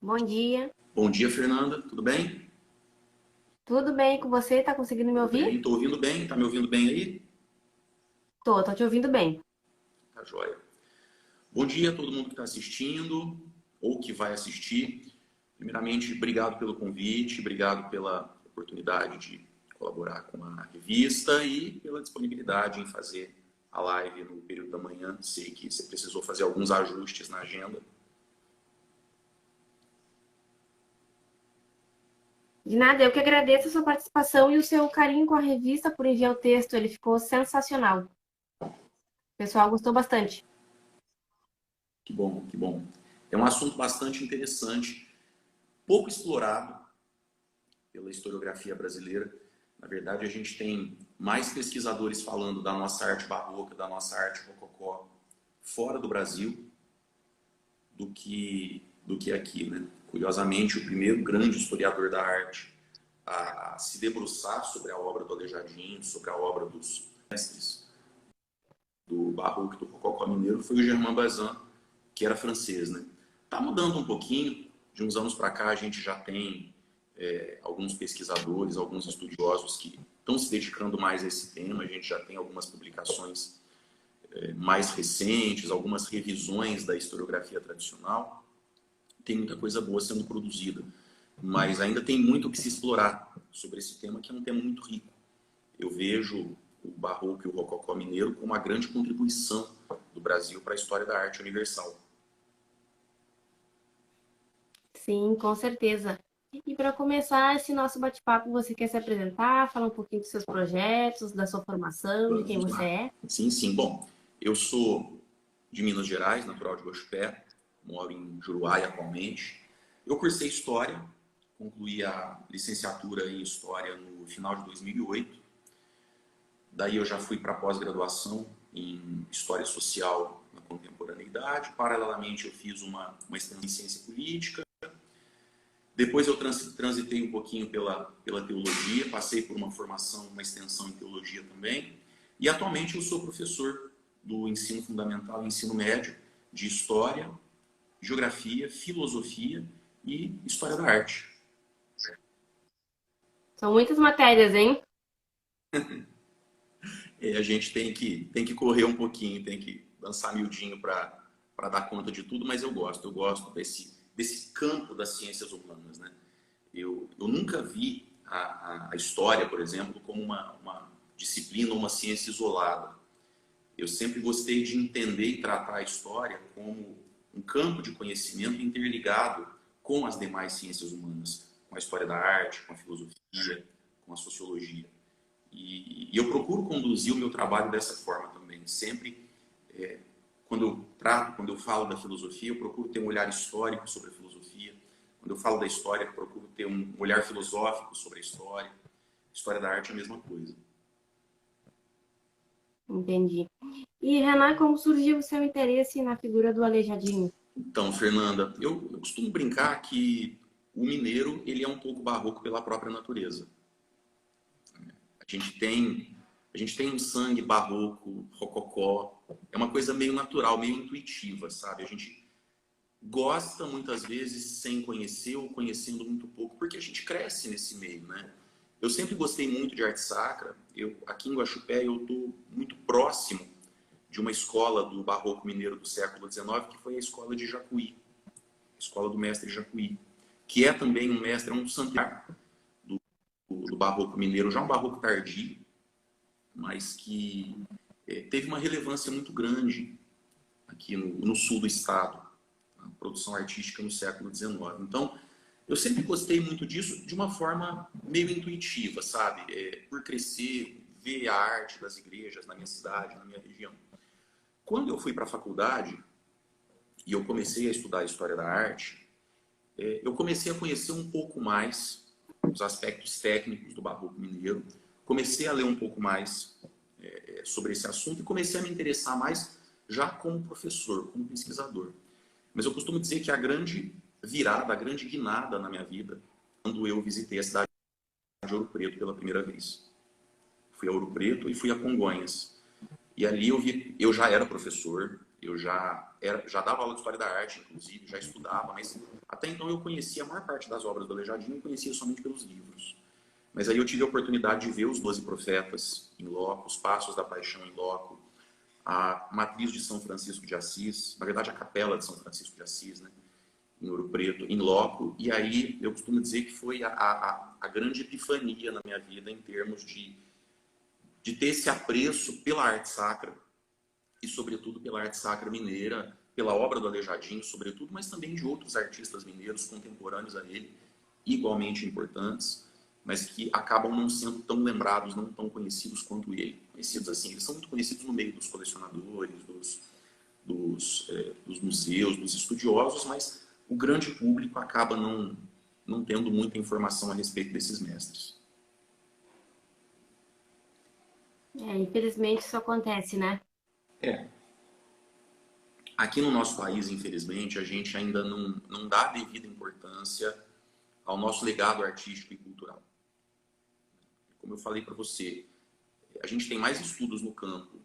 Bom dia. Bom dia, Fernanda. Tudo bem? Tudo bem com você? Tá conseguindo me Tudo bem? ouvir? Estou ouvindo bem. Tá me ouvindo bem aí? Tô te ouvindo bem. Tá joia. Bom dia a todo mundo que está assistindo ou que vai assistir. Primeiramente, obrigado pelo convite, obrigado pela oportunidade de colaborar com a revista e pela disponibilidade em fazer a live no período da manhã. Sei que você precisou fazer alguns ajustes na agenda. De nada, eu que agradeço a sua participação e o seu carinho com a revista por enviar o texto. Ele ficou sensacional. O pessoal gostou bastante. Que bom, que bom. É um assunto bastante interessante, pouco explorado pela historiografia brasileira. Na verdade, a gente tem mais pesquisadores falando da nossa arte barroca, da nossa arte rococó, fora do Brasil, do que aqui, né? Curiosamente, o primeiro grande historiador da arte a se debruçar sobre a obra do Aleijadinho, sobre a obra dos mestres do barroco e do rococó mineiro, foi o Germain Bazin, que era francês, né? Tá mudando um pouquinho. De uns anos para cá, a gente já tem alguns pesquisadores, alguns estudiosos que estão se dedicando mais a esse tema. A gente já tem algumas publicações mais recentes, algumas revisões da historiografia tradicional. Tem muita coisa boa sendo produzida, mas ainda tem muito o que se explorar sobre esse tema, que é um tema muito rico. Eu vejo o barroco e o rococó mineiro como uma grande contribuição do Brasil para a história da arte universal. Sim, com certeza. E para começar esse nosso bate-papo, você quer se apresentar, falar um pouquinho dos seus projetos, da sua formação, de quem Vamos você lá. é? Sim, sim. Bom, eu sou de Minas Gerais, natural de Guaxupé, moro em Juruá atualmente. Eu cursei História, concluí a licenciatura em História no final de 2008. Daí eu já fui para pós-graduação em História Social na Contemporaneidade. Paralelamente eu fiz uma extensão em Ciência Política. Depois eu transitei um pouquinho pela teologia, passei por uma formação, uma extensão em teologia também. E atualmente eu sou professor do ensino fundamental e ensino médio de História, Geografia, Filosofia e História da Arte. São muitas matérias, hein? A gente tem que correr um pouquinho, tem que dançar miudinho para dar conta de tudo, mas eu gosto desse campo das ciências humanas, né? Eu nunca vi a história, por exemplo, como uma disciplina ou uma ciência isolada. Eu sempre gostei de entender e tratar a história como um campo de conhecimento interligado com as demais ciências humanas, com a história da arte, com a filosofia, com a sociologia. E eu procuro conduzir o meu trabalho dessa forma também. Sempre, quando eu falo da filosofia, eu procuro ter um olhar histórico sobre a filosofia. Quando eu falo da história, eu procuro ter um olhar filosófico sobre a história. História da arte é a mesma coisa. Entendi. E, Renan, como surgiu o seu interesse na figura do Aleijadinho? Então, Fernanda, eu costumo brincar que o mineiro ele é um pouco barroco pela própria natureza. A gente tem, a gente tem um sangue barroco, rococó. É uma coisa meio natural, meio intuitiva, sabe? A gente gosta muitas vezes sem conhecer ou conhecendo muito pouco, porque a gente cresce nesse meio, né? Eu sempre gostei muito de arte sacra. Aqui em Guaxupé eu estou muito próximo de uma escola do barroco mineiro do século XIX, que foi a escola de Jacuí, a escola do mestre Jacuí, que é também um mestre, é um santuário do barroco mineiro, já um barroco tardio, mas que teve uma relevância muito grande aqui no sul do estado, a produção artística no século XIX. Então, eu sempre gostei muito disso de uma forma meio intuitiva, sabe? Por crescer, ver a arte das igrejas na minha cidade, na minha região. Quando eu fui para a faculdade e eu comecei a estudar a história da arte, eu comecei a conhecer um pouco mais os aspectos técnicos do barroco mineiro, comecei a ler um pouco mais sobre esse assunto e comecei a me interessar mais já como professor, como pesquisador. Mas eu costumo dizer que a grande virada, a grande guinada na minha vida, quando eu visitei a cidade de Ouro Preto pela primeira vez. Fui a Ouro Preto e fui a Congonhas. E ali eu já era professor, já dava aula de História da Arte, inclusive, já estudava, mas até então eu conhecia a maior parte das obras do Aleijadinho, eu conhecia somente pelos livros. Mas aí eu tive a oportunidade de ver os 12 profetas em loco, os Passos da Paixão em loco, a matriz de São Francisco de Assis, na verdade a capela de São Francisco de Assis, né, em Ouro Preto, em loco, e aí eu costumo dizer que foi a grande epifania na minha vida em termos de ter esse apreço pela arte sacra, e sobretudo pela arte sacra mineira, pela obra do Aleijadinho, sobretudo, mas também de outros artistas mineiros contemporâneos a ele, igualmente importantes, mas que acabam não sendo tão lembrados, não tão conhecidos quanto ele. Conhecidos assim, eles são muito conhecidos no meio dos colecionadores, dos museus, dos estudiosos, mas o grande público acaba não tendo muita informação a respeito desses mestres. Infelizmente isso acontece, né? Aqui no nosso país, infelizmente, a gente ainda não dá devida importância ao nosso legado artístico e cultural. Como eu falei para você, a gente tem mais estudos no campo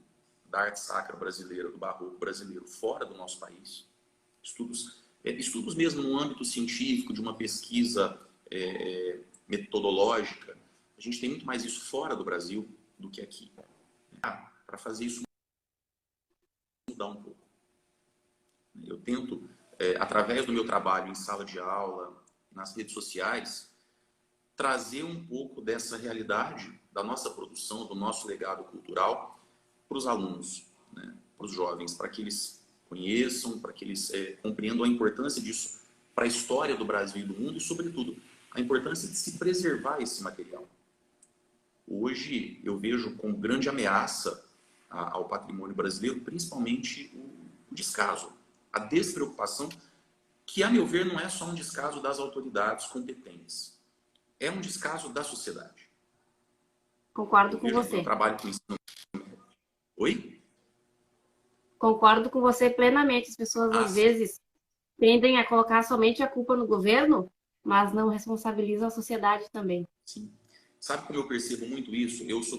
da arte sacra brasileira, do barroco brasileiro, fora do nosso país. Estudos mesmo no âmbito científico, de uma pesquisa metodológica. A gente tem muito mais isso fora do Brasil do que aqui. Para fazer isso mudar um pouco. Eu tento, através do meu trabalho em sala de aula, nas redes sociais, trazer um pouco dessa realidade da nossa produção, do nosso legado cultural para os alunos, né, para os jovens, para que eles conheçam, para que eles compreendam a importância disso para a história do Brasil e do mundo e, sobretudo, a importância de se preservar esse material. Hoje, eu vejo com grande ameaça ao patrimônio brasileiro, principalmente o descaso, a despreocupação, que, a meu ver, não é só um descaso das autoridades competentes. É um descaso da sociedade. Concordo com você. Eu trabalho com ensino. Oi? Concordo com você plenamente. As pessoas, às vezes, tendem a colocar somente a culpa no governo, mas não responsabilizam a sociedade também. Sim. Sabe como eu percebo muito isso? Eu sou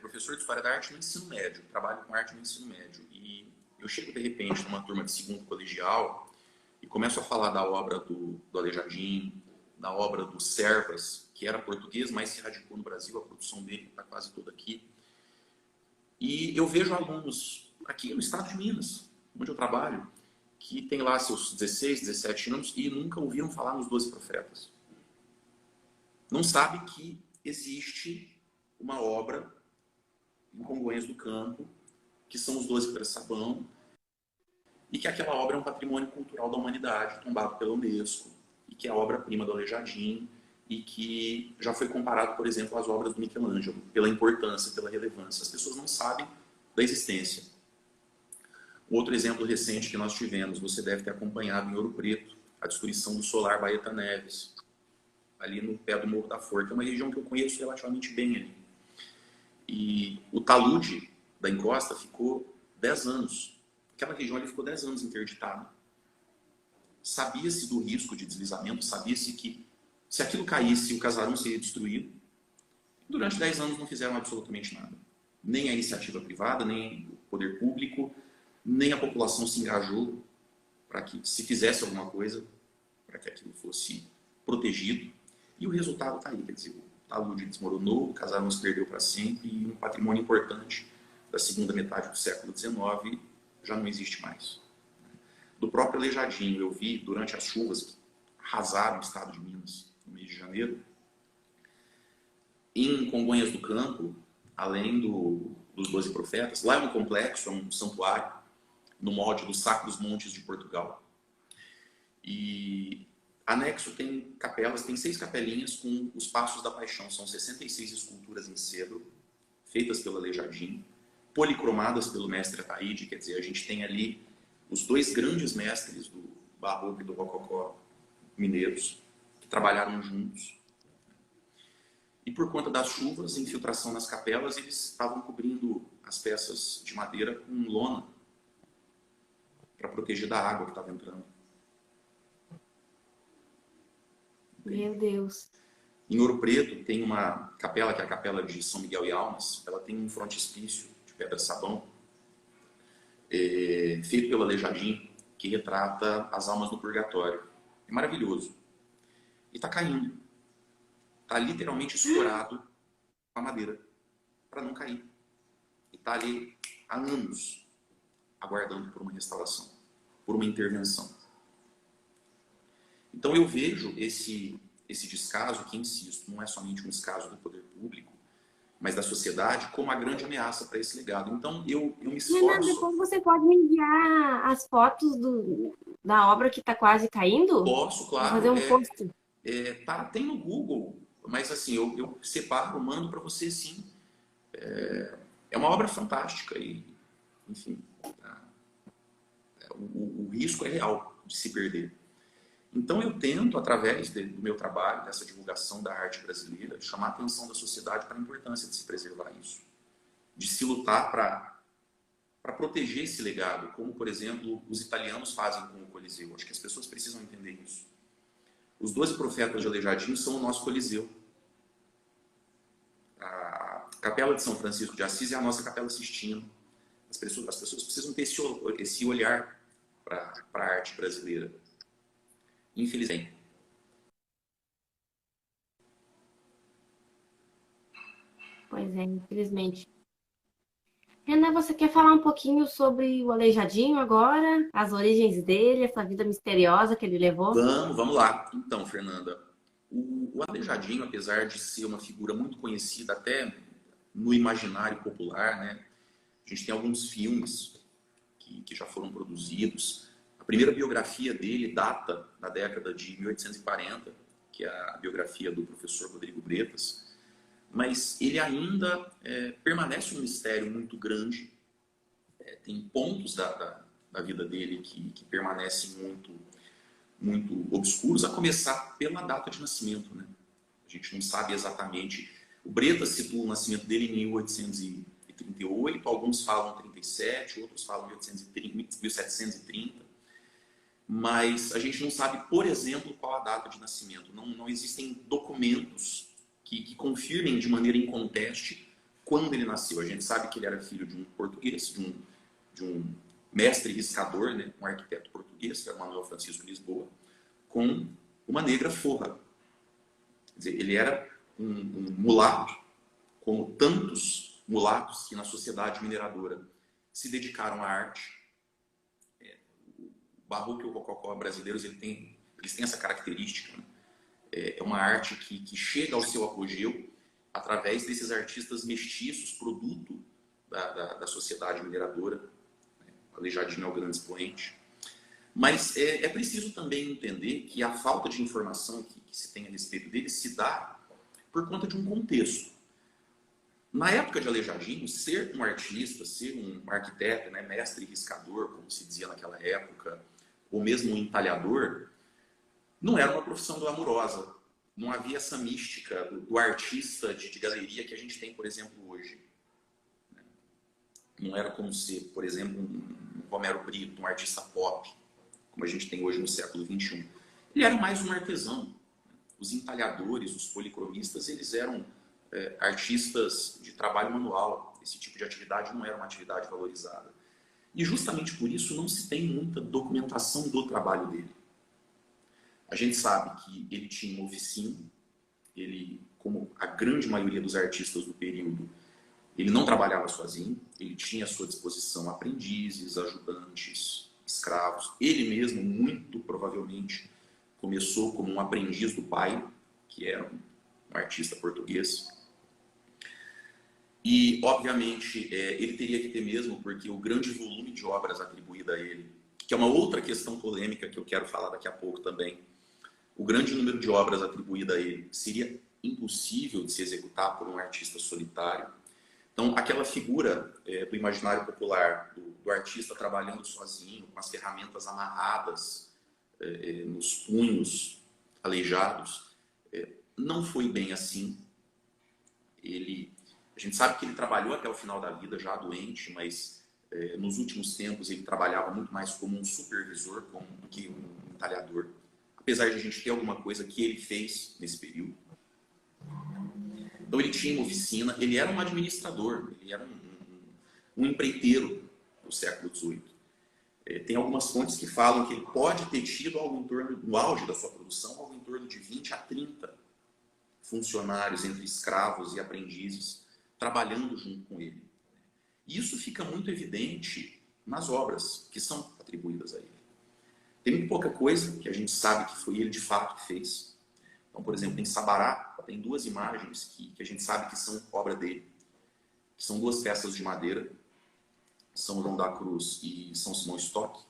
professor de História da Arte no ensino médio, trabalho com arte no ensino médio. E eu chego, de repente, numa turma de segundo colegial e começo a falar da obra do Aleijadinho, da obra do Servas, que era português, mas se radicou no Brasil, a produção dele está quase toda aqui. E eu vejo alunos aqui no estado de Minas, onde eu trabalho, que tem lá seus 16, 17 anos e nunca ouviram falar nos 12 profetas. Não sabe que existe uma obra em Congonhas do Campo, que são os 12 Pré-Sabão, e que aquela obra é um patrimônio cultural da humanidade, tombado pela Unesco, e que é a obra-prima do Aleijadinho, e que já foi comparado, por exemplo, às obras do Michelangelo, pela importância, pela relevância. As pessoas não sabem da existência. Outro exemplo recente que nós tivemos, você deve ter acompanhado em Ouro Preto, a destruição do solar Baeta Neves, ali no pé do Morro da Forca. É uma região que eu conheço relativamente bem ali. E o talude da encosta ficou 10 anos. Aquela região ali ficou 10 anos interditada. Sabia-se do risco de deslizamento, sabia-se que se aquilo caísse, o casarão seria destruído. Durante 10 anos não fizeram absolutamente nada. Nem a iniciativa privada, nem o poder público, nem a população se engajou para que se fizesse alguma coisa para que aquilo fosse protegido. E o resultado está aí, quer dizer, o talude desmoronou, o casarão se perdeu para sempre e um patrimônio importante da segunda metade do século XIX já não existe mais. Do próprio Aleijadinho, eu vi durante as chuvas que arrasaram o estado de Minas no mês de janeiro, em Congonhas do Campo, além dos 12 profetas, lá é um complexo, é um santuário, no molde do Sacros Montes de Portugal. E anexo tem capelas, tem 6 capelinhas com os Passos da Paixão, são 66 esculturas em cedro, feitas pelo Aleijadinho, policromadas pelo mestre Ataíde, quer dizer, a gente tem ali os 2 grandes mestres do barroco e do rococó mineiros, que trabalharam juntos. E por conta das chuvas, infiltração nas capelas, eles estavam cobrindo as peças de madeira com lona para proteger da água que estava entrando. Meu Deus. Em Ouro Preto tem uma capela, que é a capela de São Miguel e Almas. Ela tem um frontispício de pedra-sabão. feito pelo Aleijadinho, que retrata as almas no purgatório. É maravilhoso. E está caindo. Está literalmente escorado com a madeira, para não cair. E está ali há anos, aguardando por uma restauração, por uma intervenção. Então eu vejo esse descaso, que insisto, não é somente um descaso do poder público, mas da sociedade, como a grande ameaça para esse legado. Então eu me Renan, esforço. depois você pode me enviar as fotos da obra que está quase caindo? Posso, Vou claro. fazer um post. Tem no Google, mas assim, eu separo, mando para você sim. É uma obra fantástica e, enfim, o risco é real de se perder. Então eu tento, através do meu trabalho, dessa divulgação da arte brasileira, chamar a atenção da sociedade para a importância de se preservar isso. De se lutar para proteger esse legado, como, por exemplo, os italianos fazem com o Coliseu. Acho que as pessoas precisam entender isso. Os 12 profetas de Aleijadinho são o nosso Coliseu. A Capela de São Francisco de Assis é a nossa Capela Sistina. As pessoas precisam ter esse olhar para a arte brasileira. Infelizmente. Pois é, infelizmente. Renan, você quer falar um pouquinho sobre o Aleijadinho agora? As origens dele, essa vida misteriosa que ele levou? Vamos lá. Então, Fernanda, o Aleijadinho, apesar de ser uma figura muito conhecida até no imaginário popular, né? A gente tem alguns filmes que já foram produzidos. A primeira biografia dele data da década de 1840, que é a biografia do professor Rodrigo Bretas. Mas ele ainda permanece um mistério muito grande. Tem pontos da vida dele que permanecem muito obscuros, a começar pela data de nascimento, né? A gente não sabe exatamente. O Bretas situa o nascimento dele em 1838, alguns falam 37, outros falam 1730, mas a gente não sabe, por exemplo, qual a data de nascimento. Não existem documentos que confirmem de maneira inconteste quando ele nasceu. A gente sabe que ele era filho de um português, de um mestre riscador, né, um arquiteto português, que era Manuel Francisco Lisboa, com uma negra forra. Quer dizer, ele era um mulato, como tantos mulatos que na sociedade mineradora se dedicaram à arte. O barroco e o rococó brasileiros, eles têm essa característica, né? É uma arte que chega ao seu apogeu através desses artistas mestiços, produto da sociedade mineradora. O Aleijadinho é o grande expoente. Mas é preciso também entender que a falta de informação que se tem a respeito dele se dá por conta de um contexto. Na época de Aleijadinho, ser um artista, ser um arquiteto, né, mestre riscador, como se dizia naquela época, ou mesmo um entalhador, não era uma profissão glamurosa. Não havia essa mística do artista de galeria que a gente tem, por exemplo, hoje. Não era como ser, por exemplo, um Romero Brito, um artista pop, como a gente tem hoje no século XXI. Ele era mais um artesão. Os entalhadores, os policromistas, eles eram artistas de trabalho manual. Esse tipo de atividade não era uma atividade valorizada. E justamente por isso não se tem muita documentação do trabalho dele. A gente sabe que ele tinha uma oficina, ele, como a grande maioria dos artistas do período, ele não trabalhava sozinho, ele tinha à sua disposição aprendizes, ajudantes, escravos. Ele mesmo, muito provavelmente, começou como um aprendiz do pai, que era um artista português. E, obviamente, ele teria que ter mesmo, porque o grande volume de obras atribuído a ele, que é uma outra questão polêmica que eu quero falar daqui a pouco também, o grande número de obras atribuídas a ele seria impossível de se executar por um artista solitário. Então, aquela figura do imaginário popular, do artista trabalhando sozinho, com as ferramentas amarradas nos punhos aleijados, não foi bem assim. A gente sabe que ele trabalhou até o final da vida, já doente, mas nos últimos tempos ele trabalhava muito mais como um supervisor do que um entalhador. Apesar de a gente ter alguma coisa que ele fez nesse período. Então ele tinha uma oficina, ele era um administrador, ele era um empreiteiro. do século XVIII. Tem algumas fontes que falam que ele pode ter tido algo em torno, no auge da sua produção, algo em torno de 20 a 30 funcionários entre escravos e aprendizes trabalhando junto com ele. E isso fica muito evidente nas obras que são atribuídas a ele. Tem muito pouca coisa que a gente sabe que foi ele de fato que fez. Então, por exemplo, em Sabará, tem duas imagens que a gente sabe que são obra dele, que são duas peças de madeira, São João da Cruz e São Simão Stock,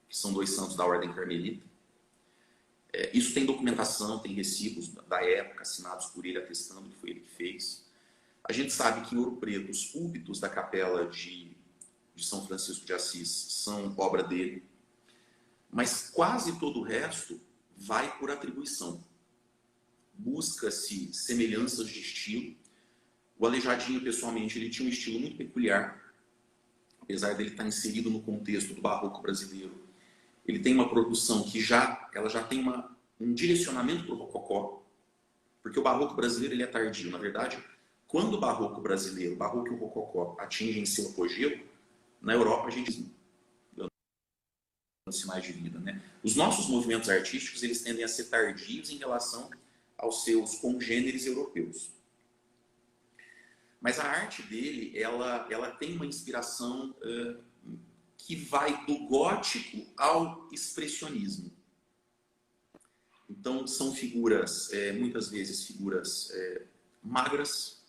que são dois santos da Ordem Carmelita. Isso tem documentação, tem recibos da época assinados por ele, atestando que foi ele que fez. A gente sabe que em Ouro Preto, os púlpitos da capela de São Francisco de Assis são obra dele, mas quase todo o resto vai por atribuição. Busca-se semelhanças de estilo. O Aleijadinho, pessoalmente, ele tinha um estilo muito peculiar, apesar dele estar inserido no contexto do barroco brasileiro. Ele tem uma produção que ela já tem um direcionamento para o rococó, porque o barroco brasileiro ele é tardio. Na verdade, quando o barroco brasileiro, o barroco e o rococó atingem seu apogeu, na Europa a gente dando sinais de vida, né? Os nossos movimentos artísticos eles tendem a ser tardios em relação aos seus congêneres europeus. Mas a arte dele, ela tem uma inspiração que vai do gótico ao expressionismo. Então, são figuras, muitas vezes figuras magras.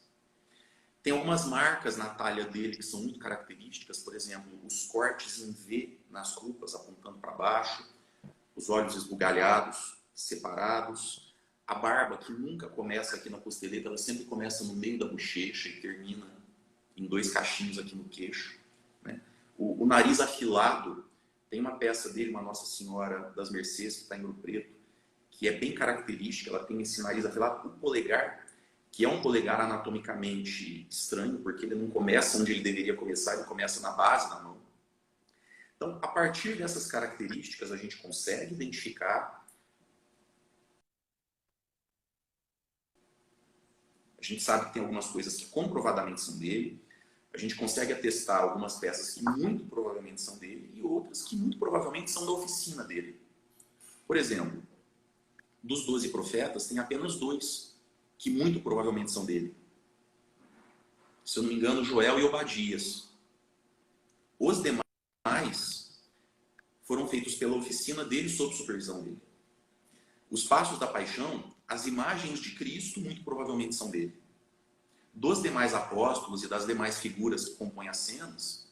Tem algumas marcas na talha dele que são muito características, por exemplo, os cortes em V nas roupas, apontando para baixo, os olhos esbugalhados, separados, a barba que nunca começa aqui na costeleta, ela sempre começa no meio da bochecha e termina em dois cachinhos aqui no queixo, né? O nariz afilado, tem uma peça dele, uma Nossa Senhora das Mercês, que está em Ouro Preto, que é bem característica, ela tem esse nariz afilado. O polegar, que é um polegar anatomicamente estranho, porque ele não começa onde ele deveria começar, ele começa na base da mão. Então, a partir dessas características, a gente consegue identificar. A gente sabe que tem algumas coisas que comprovadamente são dele. A gente consegue atestar algumas peças que muito provavelmente são dele e outras que muito provavelmente são da oficina dele. Por exemplo, dos 12 profetas, tem apenas 2 que muito provavelmente são dele. Se eu não me engano, Joel e Obadias. Os demais foram feitos pela oficina dele sob supervisão dele. Os Passos da Paixão, as imagens de Cristo muito provavelmente são dele. Dos demais apóstolos e das demais figuras que compõem as cenas,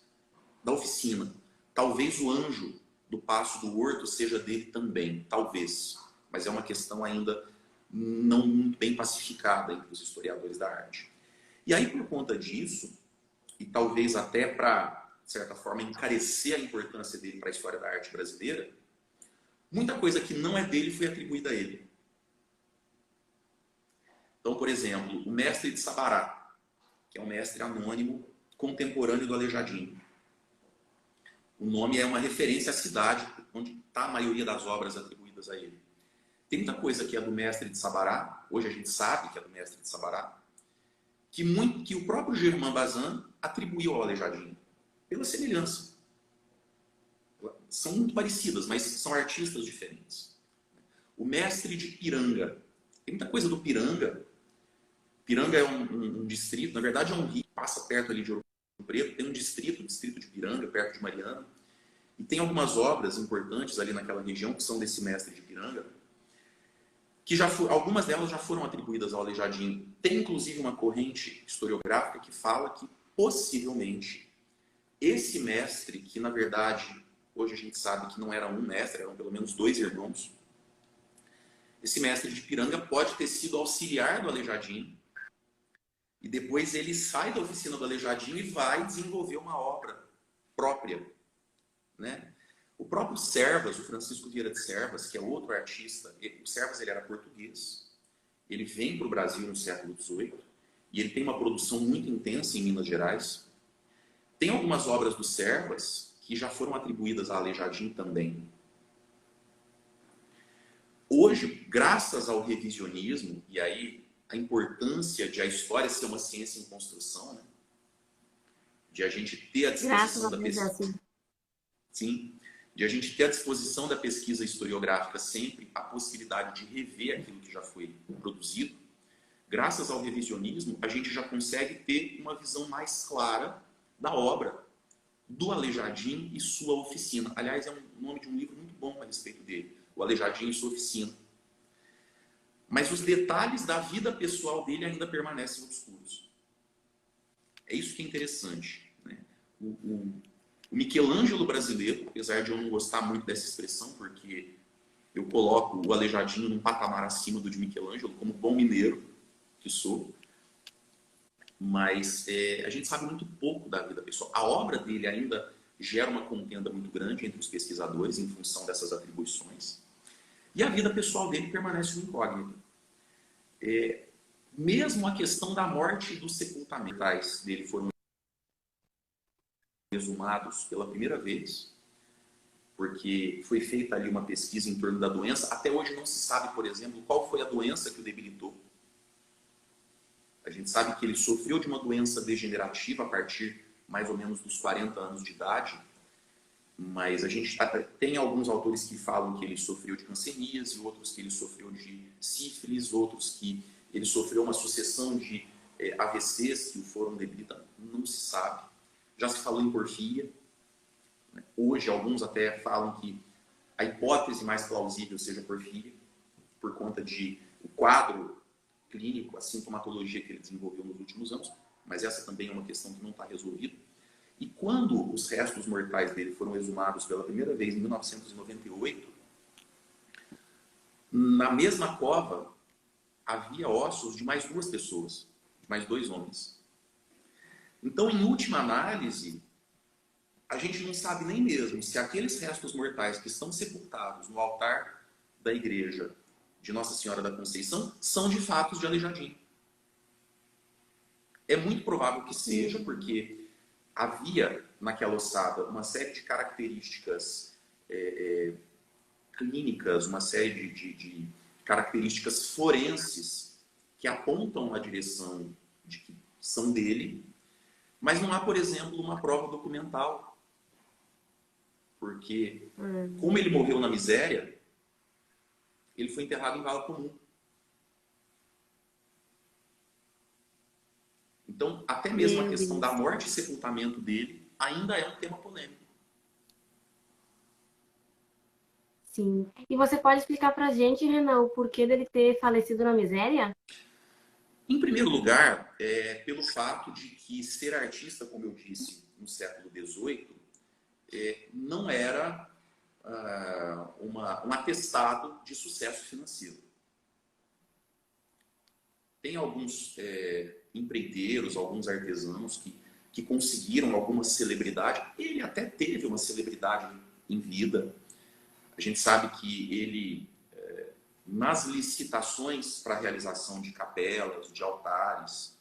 da oficina. Talvez o anjo do Passo do Horto seja dele também, talvez. Mas é uma questão ainda não muito bem pacificada entre os historiadores da arte. E aí, por conta disso, e talvez até para, de certa forma, encarecer a importância dele para a história da arte brasileira, muita coisa que não é dele foi atribuída a ele. Então, por exemplo, o mestre de Sabará, que é um mestre anônimo contemporâneo do Aleijadinho. O nome é uma referência à cidade onde está a maioria das obras atribuídas a ele. Tem muita coisa que é do mestre de Sabará, hoje a gente sabe que é do mestre de Sabará, que o próprio Germain Bazin atribuiu ao Aleijadinho, pela semelhança. São muito parecidas, mas são artistas diferentes. O mestre de Piranga. Tem muita coisa do Piranga. Piranga é um distrito, na verdade é um rio que passa perto ali de Ouro Preto, tem um distrito, o distrito de Piranga, perto de Mariana, e tem algumas obras importantes ali naquela região que são desse mestre de Piranga, que algumas delas já foram atribuídas ao Aleijadinho. Tem inclusive uma corrente historiográfica que fala que possivelmente esse mestre, que na verdade hoje a gente sabe que não era um mestre, eram pelo menos 2 irmãos, esse mestre de Piranga pode ter sido auxiliar do Aleijadinho, e depois ele sai da oficina do Aleijadinho e vai desenvolver uma obra própria, né? O próprio Servas, o Francisco Vieira de Servas, que é outro artista, o Servas ele era português, ele vem para o Brasil no século XVIII, e ele tem uma produção muito intensa em Minas Gerais. Tem algumas obras do Servas que já foram atribuídas a Aleijadinho também. Hoje, graças ao revisionismo, e aí a importância de a história ser uma ciência em construção, né? de a gente ter a Graças disposição a da Deus é pesquisa, assim. sim, de a gente ter a disposição da pesquisa historiográfica sempre a possibilidade de rever aquilo que já foi produzido. Graças ao revisionismo, a gente já consegue ter uma visão mais clara da obra do Aleijadinho e sua oficina. Aliás, é o nome de um livro muito bom a respeito dele, O Aleijadinho e sua oficina. Mas os detalhes da vida pessoal dele ainda permanecem obscuros. É isso que é interessante, né? O Michelangelo brasileiro, apesar de eu não gostar muito dessa expressão, porque eu coloco o Aleijadinho num patamar acima do de Michelangelo, como bom mineiro que sou, mas a gente sabe muito pouco da vida pessoal. A obra dele ainda gera uma contenda muito grande entre os pesquisadores em função dessas atribuições, e a vida pessoal dele permanece uma incógnita. Mesmo a questão da morte e dos sepultamentais dele foram exumados pela primeira vez, porque foi feita ali uma pesquisa em torno da doença. Até hoje não se sabe, por exemplo, qual foi a doença que o debilitou. A gente sabe que ele sofreu de uma doença degenerativa a partir mais ou menos dos 40 anos de idade, mas a gente tem alguns autores que falam que ele sofreu de hanseníase, outros que ele sofreu de sífilis, outros que ele sofreu uma sucessão de AVCs que o foram debilitando. Não se sabe. Já se falou em porfíria. Hoje, alguns até falam que a hipótese mais plausível seja porfíria, por conta de o quadro clínico, a sintomatologia que ele desenvolveu nos últimos anos, mas essa também é uma questão que não está resolvida. E quando os restos mortais dele foram exumados pela primeira vez em 1998, na mesma cova havia ossos de mais duas pessoas, de mais dois homens. Então, em última análise, a gente não sabe nem mesmo se aqueles restos mortais que estão sepultados no altar da igreja de Nossa Senhora da Conceição são de fato de Aleijadinho. É muito provável que seja, porque havia naquela ossada uma série de características clínicas, uma série de características forenses que apontam a direção de que são dele, mas não há, por exemplo, uma prova documental. Porque, como ele morreu na miséria, ele foi enterrado em vala comum. Então, até mesmo a questão da morte e sepultamento dele ainda é um tema polêmico. Sim. E você pode explicar pra gente, Renan, o porquê dele ter falecido na miséria? Em primeiro lugar, pelo fato de que ser artista, como eu disse, no século XVIII, não era um atestado de sucesso financeiro. Tem alguns empreiteiros, alguns artesãos que conseguiram alguma celebridade. Ele até teve uma celebridade em vida. A gente sabe que ele, nas licitações para a realização de capelas, de altares,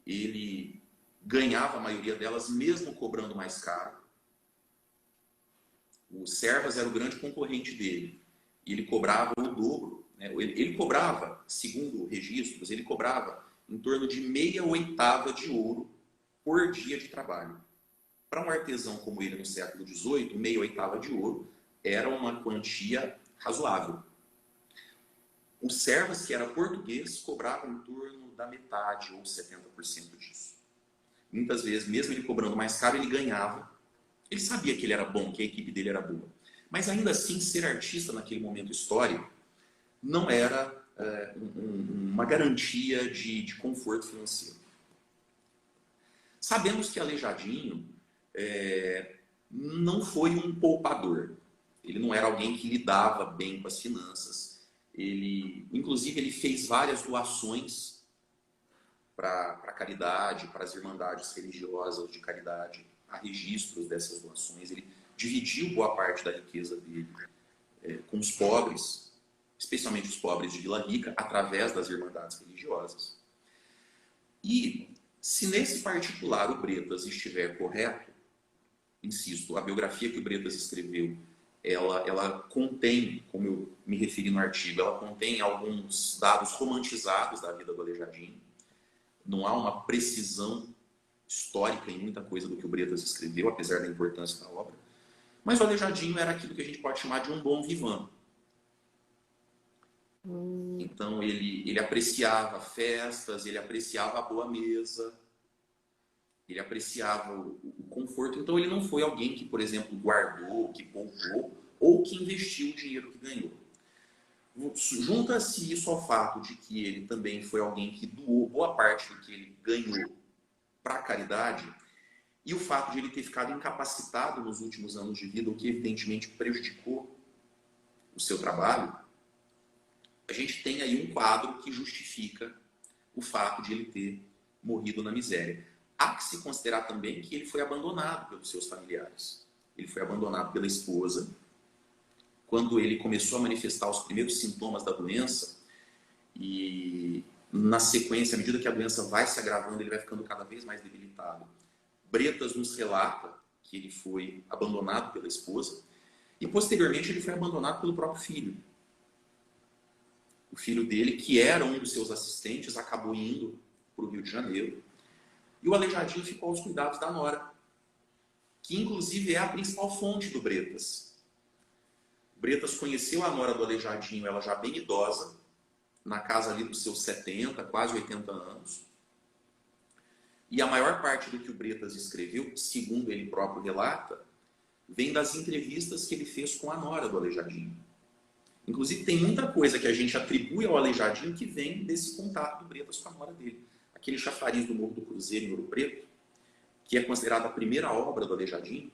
ele ganhava a maioria delas mesmo cobrando mais caro. O Servas era o grande concorrente dele. E ele cobrava o dobro. Né? Ele cobrava, segundo registros, ele cobrava em torno de meia oitava de ouro por dia de trabalho. Para um artesão como ele no século XVIII, meia oitava de ouro era uma quantia razoável. O Servas, que era português, cobrava em torno da metade ou 70% disso. Muitas vezes, mesmo ele cobrando mais caro, ele ganhava. Ele sabia que ele era bom, que a equipe dele era boa. Mas ainda assim, ser artista naquele momento histórico não era uma garantia de conforto financeiro. Sabemos que Aleijadinho não foi um poupador. Ele não era alguém que lidava bem com as finanças. Inclusive, ele fez várias doações para a caridade, para as irmandades religiosas de caridade. Há registros dessas doações. Ele dividiu boa parte da riqueza dele com os pobres, especialmente os pobres de Vila Rica, através das irmandades religiosas. E, se nesse particular o Bretas estiver correto, insisto, a biografia que o Bretas escreveu, ela contém, como eu me referi no artigo, ela contém alguns dados romantizados da vida do Aleijadinho. Não há uma precisão histórica em muita coisa do que o Bretas escreveu, apesar da importância da obra. Mas o Aleijadinho era aquilo que a gente pode chamar de um bom vivant. Então ele apreciava festas, ele apreciava a boa mesa, ele apreciava o conforto. Então ele não foi alguém que, por exemplo, guardou, que poupou ou que investiu o dinheiro que ganhou. Junta-se isso ao fato de que ele também foi alguém que doou boa parte do que ele ganhou para a caridade, e o fato de ele ter ficado incapacitado nos últimos anos de vida, o que evidentemente prejudicou o seu trabalho, a gente tem aí um quadro que justifica o fato de ele ter morrido na miséria. Há que se considerar também que ele foi abandonado pelos seus familiares. Ele foi abandonado pela esposa. Quando ele começou a manifestar os primeiros sintomas da doença, e na sequência, à medida que a doença vai se agravando, ele vai ficando cada vez mais debilitado. Bretas nos relata que ele foi abandonado pela esposa e posteriormente ele foi abandonado pelo próprio filho. O filho dele, que era um dos seus assistentes, acabou indo para o Rio de Janeiro e o Aleijadinho ficou aos cuidados da nora, que inclusive é a principal fonte do Bretas. O Bretas conheceu a nora do Aleijadinho, ela já bem idosa, na casa ali dos seus 70, quase 80 anos. E a maior parte do que o Bretas escreveu, segundo ele próprio relata, vem das entrevistas que ele fez com a nora do Aleijadinho. Inclusive, tem muita coisa que a gente atribui ao Aleijadinho que vem desse contato do Bretas com a nora dele. Aquele chafariz do Morro do Cruzeiro, em Ouro Preto, que é considerada a primeira obra do Aleijadinho,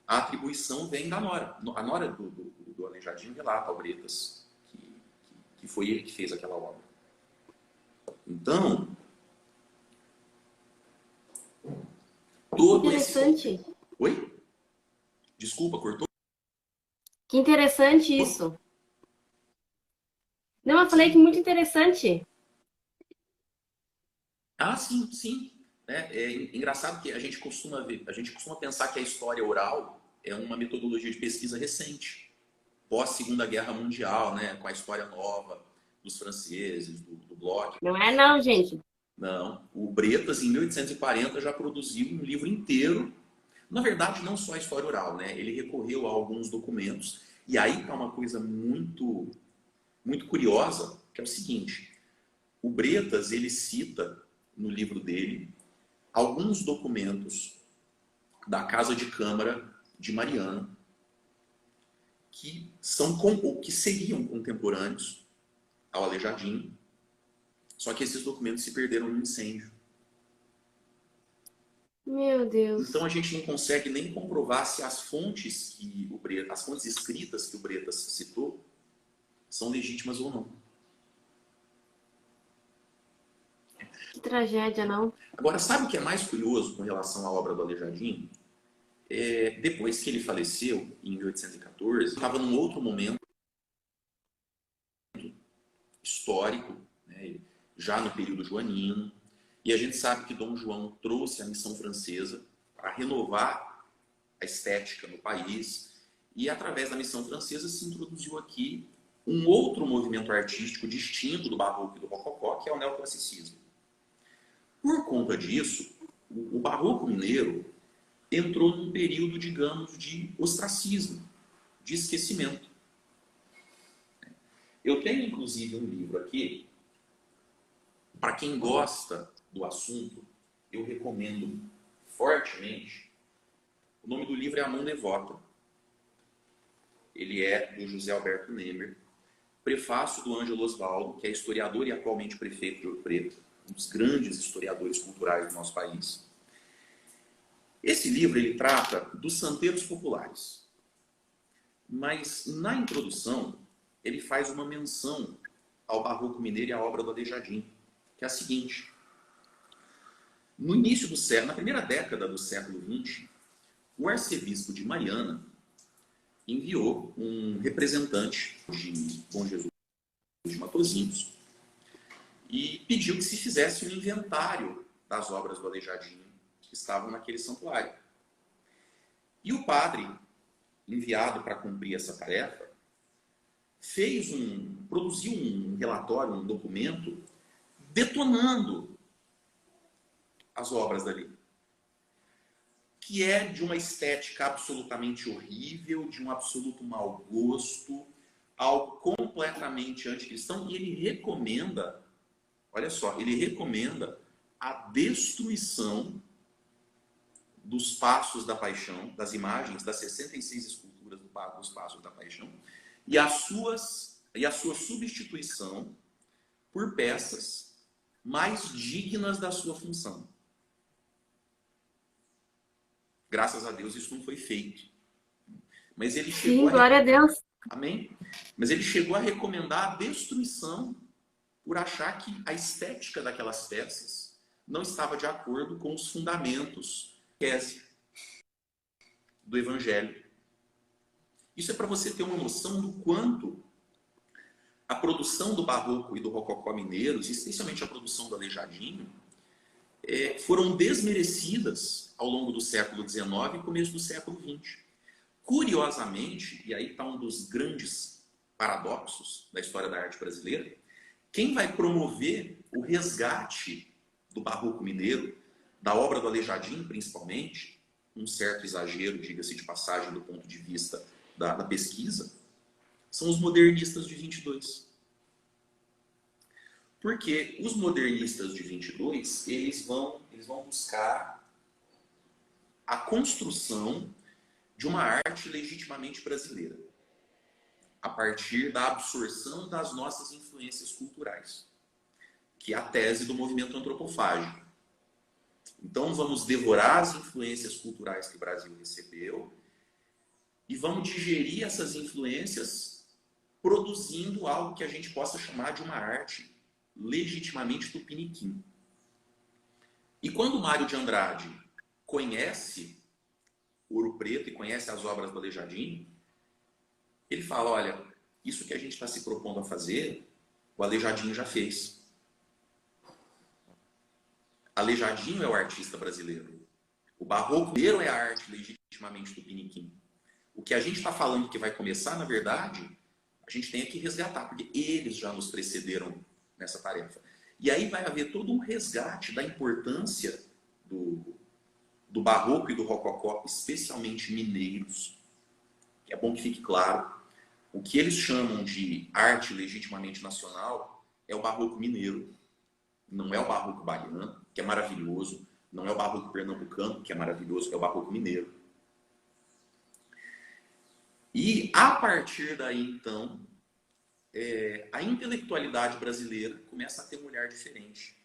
a atribuição vem da nora. A nora do Aleijadinho relata ao Bretas que foi ele que fez aquela obra. Então, todo Interessante. esse... Oi? Desculpa, cortou? Que interessante isso. Não, eu falei que muito interessante. Ah, sim, sim. É engraçado que a gente costuma pensar que a história oral é uma metodologia de pesquisa recente, pós Segunda Guerra Mundial, né, com a história nova dos franceses, do Bloch. Não é não, gente. Não, o Bretas em 1840 já produziu um livro inteiro. Na verdade, não só a história oral, né? Ele recorreu a alguns documentos. E aí está uma coisa muito, muito curiosa, que é o seguinte: o Bretas ele cita no livro dele alguns documentos da Casa de Câmara de Mariana que são ou que seriam contemporâneos ao Aleijadinho, só que esses documentos se perderam no incêndio. Meu Deus. Então a gente não consegue nem comprovar se as fontes as fontes escritas que o Bretas citou são legítimas ou não. Que tragédia, não? Agora, sabe o que é mais curioso com relação à obra do Aleijadinho? Depois que ele faleceu, em 1814, estava num outro momento histórico, né, já no período joanino, e a gente sabe que Dom João trouxe a missão francesa para renovar a estética no país, e através da missão francesa se introduziu aqui um outro movimento artístico distinto do barroco e do rococó, que é o neoclassicismo. Por conta disso, o barroco mineiro entrou num período, digamos, de ostracismo, de esquecimento. Eu tenho, inclusive, um livro aqui, para quem gosta do assunto, eu recomendo fortemente. O nome do livro é A Mão Devota. Ele é do José Alberto Nemer. Prefácio do Ângelo Osvaldo, que é historiador e atualmente prefeito de Ouro Preto, um dos grandes historiadores culturais do nosso país. Esse livro ele trata dos santeiros populares. Mas, na introdução, ele faz uma menção ao barroco mineiro e à obra do Aleijadinho, que é a seguinte: no início do século, na primeira década do século XX, o arcebispo de Mariana enviou um representante de Bom Jesus de Matosinhos e pediu que se fizesse um inventário das obras do Aleijadinho que estavam naquele santuário. E o padre, enviado para cumprir essa tarefa, produziu um relatório, um documento, detonando as obras dali. que é de uma estética absolutamente horrível, de um absoluto mau gosto, algo completamente anticristão, e ele recomenda, olha só, ele recomenda a destruição dos Passos da Paixão, das imagens, das 66 esculturas dos Passos da Paixão, e a sua substituição por peças mais dignas da sua função. Graças a Deus isso não foi feito. Mas ele chegou Sim, glória a Deus. Amém? Mas ele chegou a recomendar a destruição por achar que a estética daquelas peças não estava de acordo com os fundamentos do Evangelho. Isso é para você ter uma noção do quanto a produção do Barroco e do Rococó mineiros, especialmente a produção do Aleijadinho, foram desmerecidas ao longo do século XIX e começo do século XX. Curiosamente, e aí está um dos grandes paradoxos da história da arte brasileira, quem vai promover o resgate do Barroco mineiro, da obra do Aleijadinho principalmente, um certo exagero, diga-se de passagem, do ponto de vista da pesquisa, são os modernistas de 22. Porque os modernistas de 22, eles vão buscar a construção de uma arte legitimamente brasileira, a partir da absorção das nossas influências culturais, que é a tese do movimento antropofágico. Então, vamos devorar as influências culturais que o Brasil recebeu e vamos digerir essas influências produzindo algo que a gente possa chamar de uma arte legitimamente tupiniquim. E quando Mário de Andrade conhece Ouro Preto e conhece as obras do Aleijadinho, ele fala, olha, isso que a gente está se propondo a fazer, o Aleijadinho já fez. Aleijadinho é o artista brasileiro. O Barroco mineiro é a arte legitimamente tupiniquim. O que a gente está falando que vai começar, na verdade, a gente tem que resgatar, porque eles já nos precederam nessa tarefa. E aí vai haver todo um resgate da importância do Barroco e do Rococó, especialmente mineiros. É bom que fique claro, o que eles chamam de arte legitimamente nacional é o Barroco mineiro. Não é o Barroco baiano, que é maravilhoso, não é o Barroco pernambucano, que é maravilhoso, é o Barroco mineiro. E a partir daí, então, a intelectualidade brasileira começa a ter um olhar diferente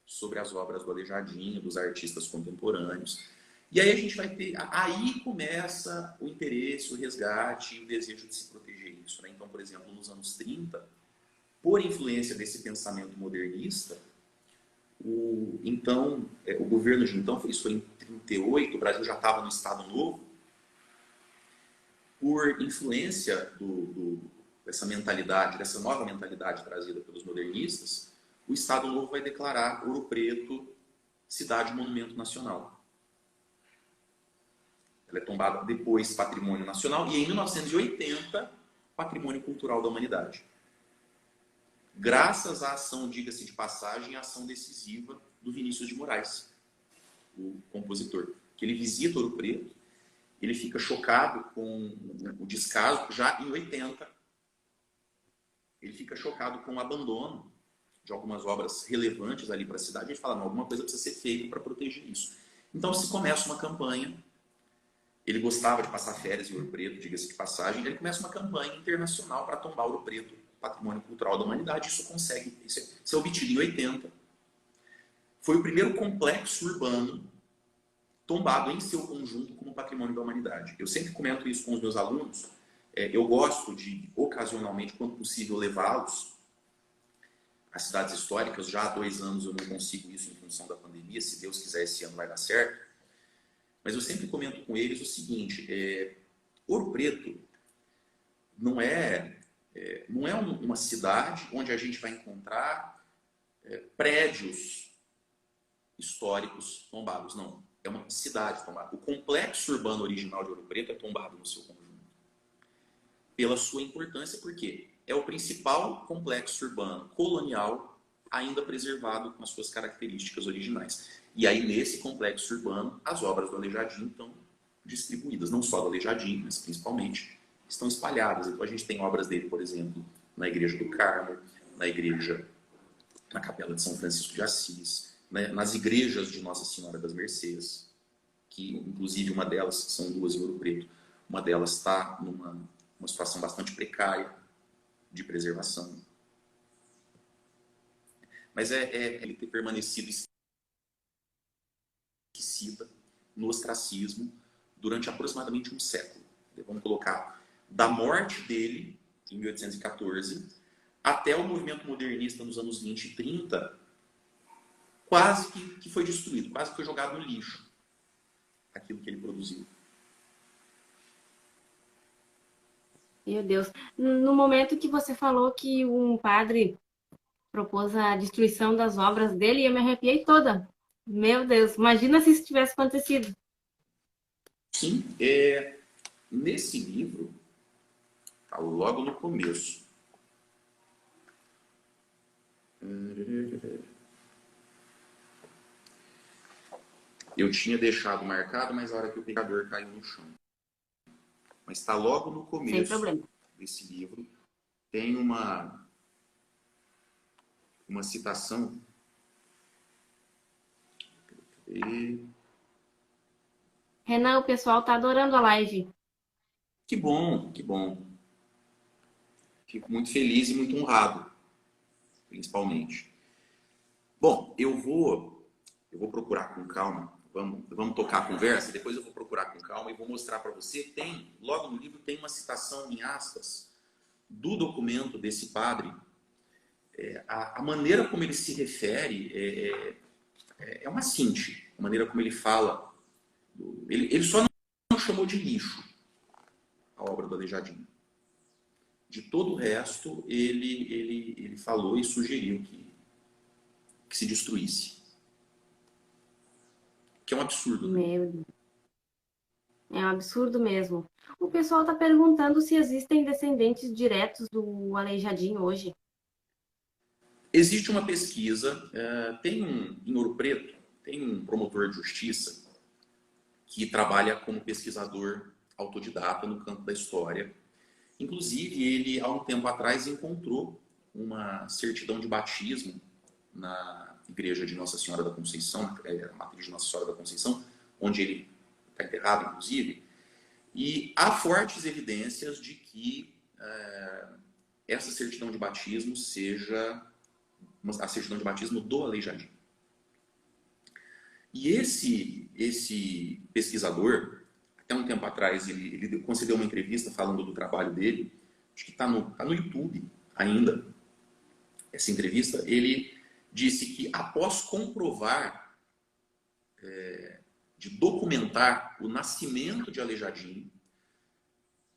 sobre as obras do Aleijadinho, dos artistas contemporâneos. E aí a gente vai ter... Aí começa o interesse, o resgate e o desejo de se proteger isso, né? Então, por exemplo, nos anos 30, por influência desse pensamento modernista, o governo de então, isso foi em 38, o Brasil já estava no Estado Novo, por influência dessa mentalidade, dessa nova mentalidade trazida pelos modernistas, o Estado Novo vai declarar Ouro Preto cidade monumento nacional. Ela é tombada depois patrimônio nacional e em 1980 patrimônio cultural da humanidade. Graças à ação, diga-se de passagem, a ação decisiva do Vinícius de Moraes, o compositor, que ele visita Ouro Preto, ele fica chocado com o descaso, já em 80, ele fica chocado com o abandono de algumas obras relevantes ali para a cidade, ele fala, não, alguma coisa precisa ser feita para proteger isso. Então se começa uma campanha, ele gostava de passar férias em Ouro Preto, diga-se de passagem, ele começa uma campanha internacional para tombar Ouro Preto, patrimônio cultural da humanidade, isso é obtido em 80. Foi o primeiro complexo urbano tombado em seu conjunto como patrimônio da humanidade. Eu sempre comento isso com os meus alunos, eu gosto de, ocasionalmente, quando possível, levá-los às cidades históricas. Já há 2 anos eu não consigo isso em função da pandemia, se Deus quiser esse ano vai dar certo. Mas eu sempre comento com eles o seguinte, Ouro Preto não é uma cidade onde a gente vai encontrar prédios históricos tombados, não. É uma cidade tombada. O complexo urbano original de Ouro Preto é tombado no seu conjunto. Pela sua importância, porque é o principal complexo urbano colonial ainda preservado com as suas características originais. E aí, nesse complexo urbano, as obras do Aleijadinho estão distribuídas, não só do Aleijadinho, mas principalmente estão espalhadas. Então, a gente tem obras dele, por exemplo, na Igreja do Carmo, na Capela de São Francisco de Assis, né, nas igrejas de Nossa Senhora das Mercês, que inclusive uma delas, são duas em Ouro Preto, uma delas está numa situação bastante precária de preservação. Mas ele ter permanecido esquecida no ostracismo durante aproximadamente um século. Vamos colocar da morte dele, em 1814, até o movimento modernista nos anos 20 e 30, quase que foi destruído, quase que foi jogado no lixo aquilo que ele produziu. Meu Deus. No momento que você falou que um padre propôs a destruição das obras dele, eu me arrepiei toda. Meu Deus, imagina se isso tivesse acontecido. Sim, nesse livro, tá logo no começo. Eu tinha deixado marcado, mas a hora que o pecador caiu no chão. Mas está logo no começo desse livro. Tem uma citação. Renan, o pessoal tá adorando a live. Que bom, que bom. Fico muito feliz e muito honrado, principalmente. Bom, eu vou procurar com calma. Vamos tocar a conversa, depois eu vou procurar com calma e vou mostrar para você. Logo no livro tem uma citação em aspas do documento desse padre. A maneira como ele se refere é uma síntese. A maneira como ele fala. Ele só não chamou de lixo a obra do Aleijadinho. De todo o resto, ele falou e sugeriu que se destruísse. Que é um absurdo. Né? Meu Deus. É um absurdo mesmo. O pessoal está perguntando se existem descendentes diretos do Aleijadinho hoje. Existe uma pesquisa, em Ouro Preto, tem um promotor de justiça que trabalha como pesquisador autodidata no campo da história. Inclusive, ele, há um tempo atrás, encontrou uma certidão de batismo na igreja de Nossa Senhora da Conceição, a matriz de Nossa Senhora da Conceição, onde ele está enterrado, inclusive, e há fortes evidências de que essa certidão de batismo seja a certidão de batismo do Aleijadinho. E esse pesquisador, até um tempo atrás, ele concedeu uma entrevista falando do trabalho dele, acho que está no YouTube ainda, essa entrevista. Ele disse que após comprovar, de documentar o nascimento de Aleijadinho,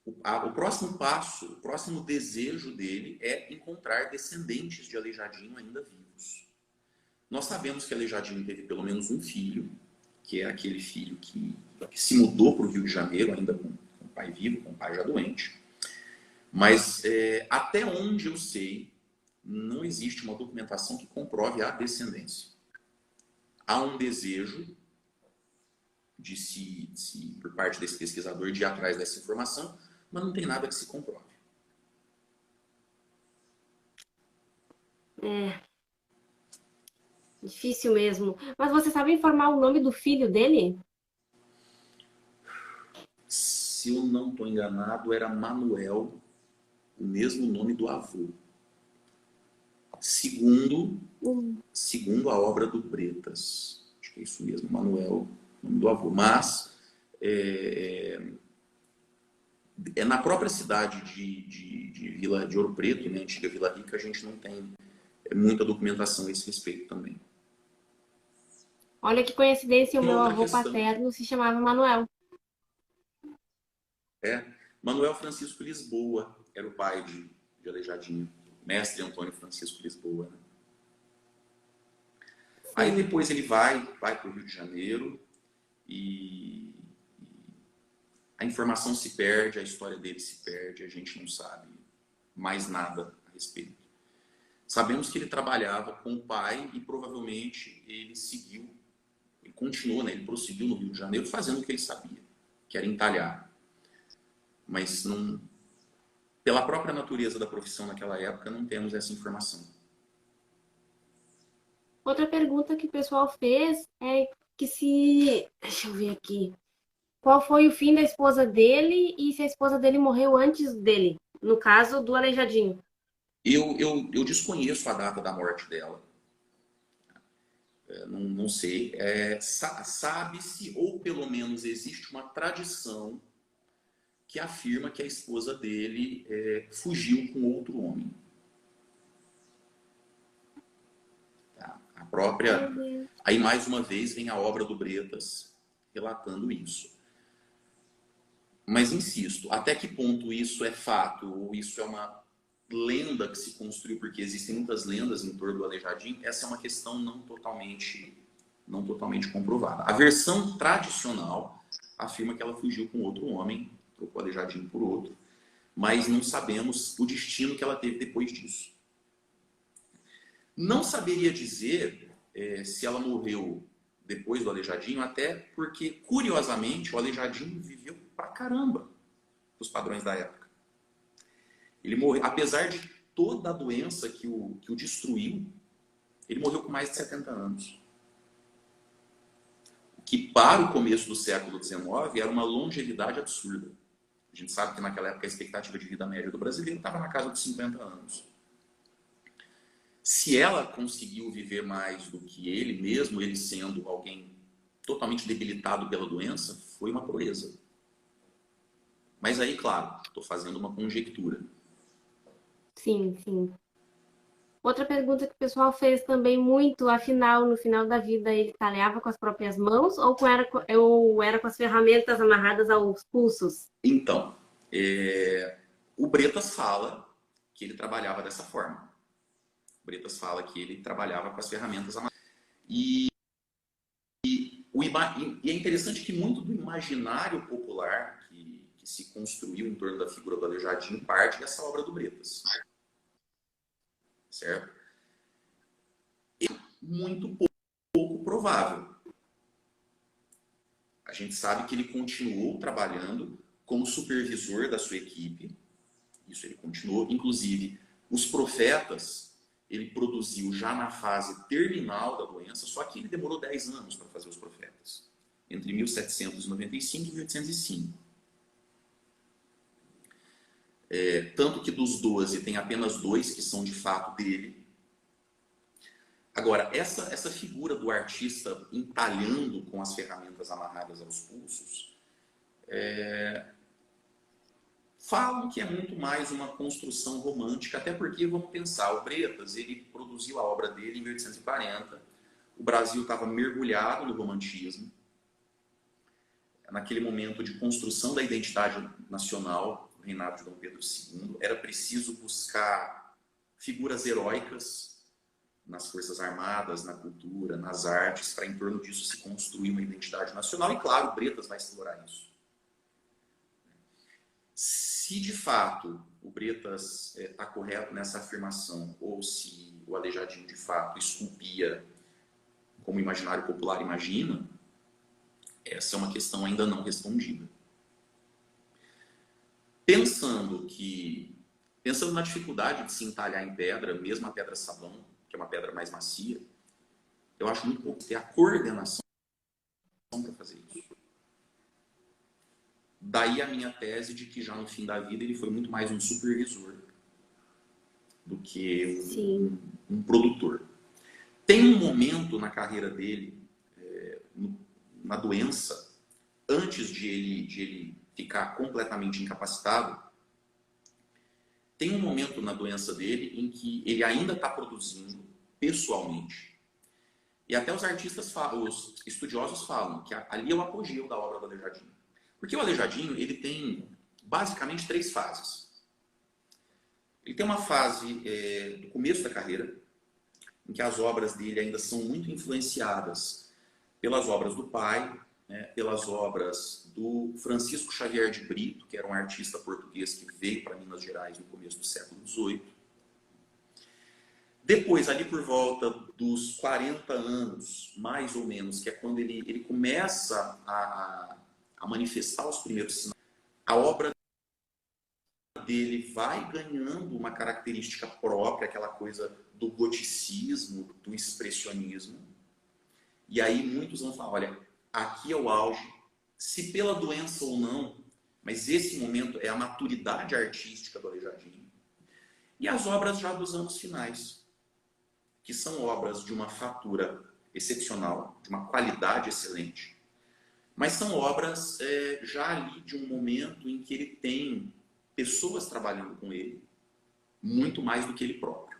o próximo passo, o próximo desejo dele é encontrar descendentes de Aleijadinho ainda vivos. Nós sabemos que Aleijadinho teve pelo menos um filho, que é aquele filho que se mudou para o Rio de Janeiro, ainda com o pai vivo, com o pai já doente. Mas até onde eu sei, não existe uma documentação que comprove a descendência. Há um desejo por parte desse pesquisador de ir atrás dessa informação, mas não tem nada que se comprove. Difícil mesmo. Mas você sabe informar o nome do filho dele? Se eu não estou enganado, era Manuel, o mesmo nome do avô. Segundo a obra do Bretas. Acho que é isso mesmo, Manuel, nome do avô. Mas na própria cidade de Ouro Preto, né, antiga Vila Rica, a gente não tem muita documentação a esse respeito também. Olha que coincidência, o meu avô questão paterno se chamava Manuel. Manuel Francisco Lisboa era o pai de Aleijadinho, mestre Antônio Francisco Lisboa. Né? Aí depois ele vai para o Rio de Janeiro e a informação se perde, a história dele se perde, a gente não sabe mais nada a respeito. Sabemos que ele trabalhava com o pai e provavelmente ele seguiu Ele continuou, né? Ele prosseguiu no Rio de Janeiro fazendo o que ele sabia, que era entalhar. Mas não, pela própria natureza da profissão naquela época, não temos essa informação. Outra pergunta que o pessoal fez é que se... Deixa eu ver aqui. Qual foi o fim da esposa dele e se a esposa dele morreu antes dele? No caso do Aleijadinho. Eu desconheço a data da morte dela. Não sei. Sabe-se, ou pelo menos existe uma tradição que afirma que a esposa dele fugiu com outro homem. Tá? A própria... Aí, mais uma vez, vem a obra do Bretas relatando isso. Mas, insisto, até que ponto isso é fato ou isso é uma lenda que se construiu, porque existem muitas lendas em torno do Aleijadinho, essa é uma questão não totalmente comprovada. A versão tradicional afirma que ela fugiu com outro homem, trocou o Aleijadinho por outro, mas não sabemos o destino que ela teve depois disso. Não saberia dizer se ela morreu depois do Aleijadinho, até porque, curiosamente, o Aleijadinho viveu pra caramba os padrões da época. Ele morreu, apesar de toda a doença que o destruiu, ele morreu com mais de 70 anos. O que, para o começo do século XIX, era uma longevidade absurda. A gente sabe que naquela época a expectativa de vida média do brasileiro estava na casa dos 50 anos. Se ela conseguiu viver mais do que ele, mesmo ele sendo alguém totalmente debilitado pela doença, foi uma proeza. Mas aí, claro, estou fazendo uma conjectura. Sim, sim. Outra pergunta que o pessoal fez também muito, afinal, no final da vida, ele talhava com as próprias mãos ou era com as ferramentas amarradas aos pulsos? Então, o Bretas fala que ele trabalhava dessa forma. O Bretas fala que ele trabalhava com as ferramentas amarradas. E é interessante que muito do imaginário popular que se construiu em torno da figura do Aleijadinho parte dessa obra do Bretas. Certo? É muito pouco provável. A gente sabe que ele continuou trabalhando como supervisor da sua equipe. Isso ele continuou. Inclusive, os profetas, ele produziu já na fase terminal da doença, só que ele demorou 10 anos para fazer os profetas. Entre 1795 e 1805. Tanto que dos 12 tem apenas 2 que são de fato dele. Agora, essa figura do artista entalhando com as ferramentas amarradas aos pulsos, falam que é muito mais uma construção romântica, até porque, vamos pensar, o Bretas, ele produziu a obra dele em 1840, o Brasil estava mergulhado no romantismo, naquele momento de construção da identidade nacional, do reinado de Dom Pedro II, era preciso buscar figuras heróicas nas forças armadas, na cultura, nas artes, para em torno disso se construir uma identidade nacional. E claro, o Bretas vai explorar isso. Se de fato o Bretas está correto nessa afirmação, ou se o Aleijadinho de fato esculpia como o imaginário popular imagina, essa é uma questão ainda não respondida. Pensando na dificuldade de se entalhar em pedra, mesmo a pedra sabão, que é uma pedra mais macia, eu acho muito pouco ter a coordenação para fazer isso. Daí a minha tese de que já no fim da vida ele foi muito mais um supervisor do que um produtor. Tem um momento na carreira dele, na doença, antes de ele ficar completamente incapacitado, tem um momento na doença dele em que ele ainda está produzindo pessoalmente. E até os artistas falam, os estudiosos falam que ali é o apogeu da obra do Aleijadinho. Porque o Aleijadinho, ele tem basicamente 3 fases. Ele tem uma fase do começo da carreira, em que as obras dele ainda são muito influenciadas pelas obras do pai, né, pelas obras do Francisco Xavier de Brito, que era um artista português que veio para Minas Gerais no começo do século XVIII. Depois, ali por volta dos 40 anos, mais ou menos, que é quando ele começa a manifestar os primeiros sinais, a obra dele vai ganhando uma característica própria, aquela coisa do goticismo, do expressionismo. E aí muitos vão falar, olha, aqui é o auge, se pela doença ou não, mas esse momento é a maturidade artística do Aleijadinho. E as obras já dos anos finais, que são obras de uma fatura excepcional, de uma qualidade excelente, mas são obras já ali de um momento em que ele tem pessoas trabalhando com ele, muito mais do que ele próprio.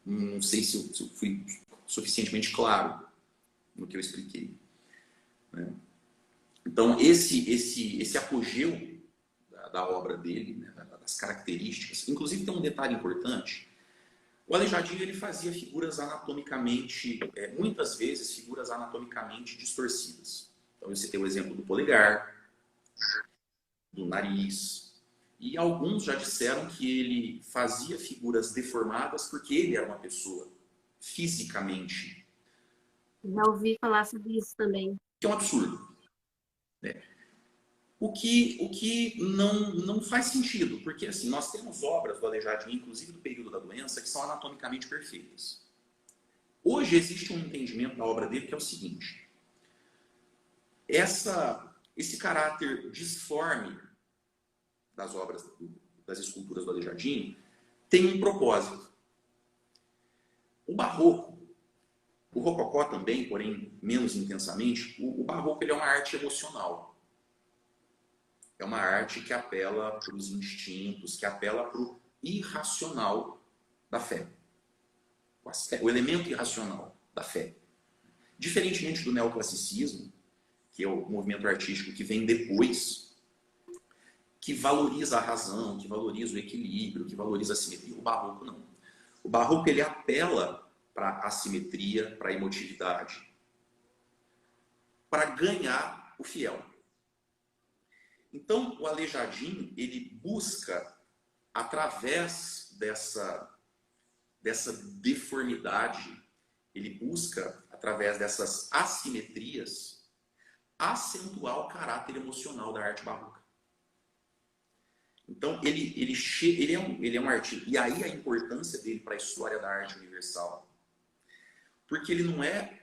Não sei se eu fui suficientemente claro no que eu expliquei, né? Então, esse apogeu da obra dele, né, das características, inclusive tem um detalhe importante. O Aleijadinho ele fazia figuras anatomicamente, muitas vezes figuras anatomicamente distorcidas. Então eu citei o exemplo do polegar, do nariz, e alguns já disseram que ele fazia figuras deformadas porque ele era uma pessoa fisicamente, Já ouvi falar sobre isso também. que é um absurdo, né? O que não faz sentido, porque assim, nós temos obras do Aleijadinho, inclusive do período da doença, que são anatomicamente perfeitas. Hoje existe um entendimento da obra dele que é o seguinte: esse caráter disforme das obras, das esculturas do Aleijadinho, tem um propósito. O barroco, o rococó também, porém menos intensamente, o barroco ele é uma arte emocional. É uma arte que apela para os instintos, que apela para o irracional da fé. O elemento irracional da fé. Diferentemente do neoclassicismo, que é o movimento artístico que vem depois, que valoriza a razão, que valoriza o equilíbrio, que valoriza a simetria. O barroco não. O barroco ele apela para a simetria, para a emotividade, para ganhar o fiel. Então, o Aleijadinho, ele busca, através dessa deformidade, ele busca, através dessas assimetrias, acentuar o caráter emocional da arte barroca. Então, ele é um artista. E aí a importância dele para a história da arte universal. Porque ele não é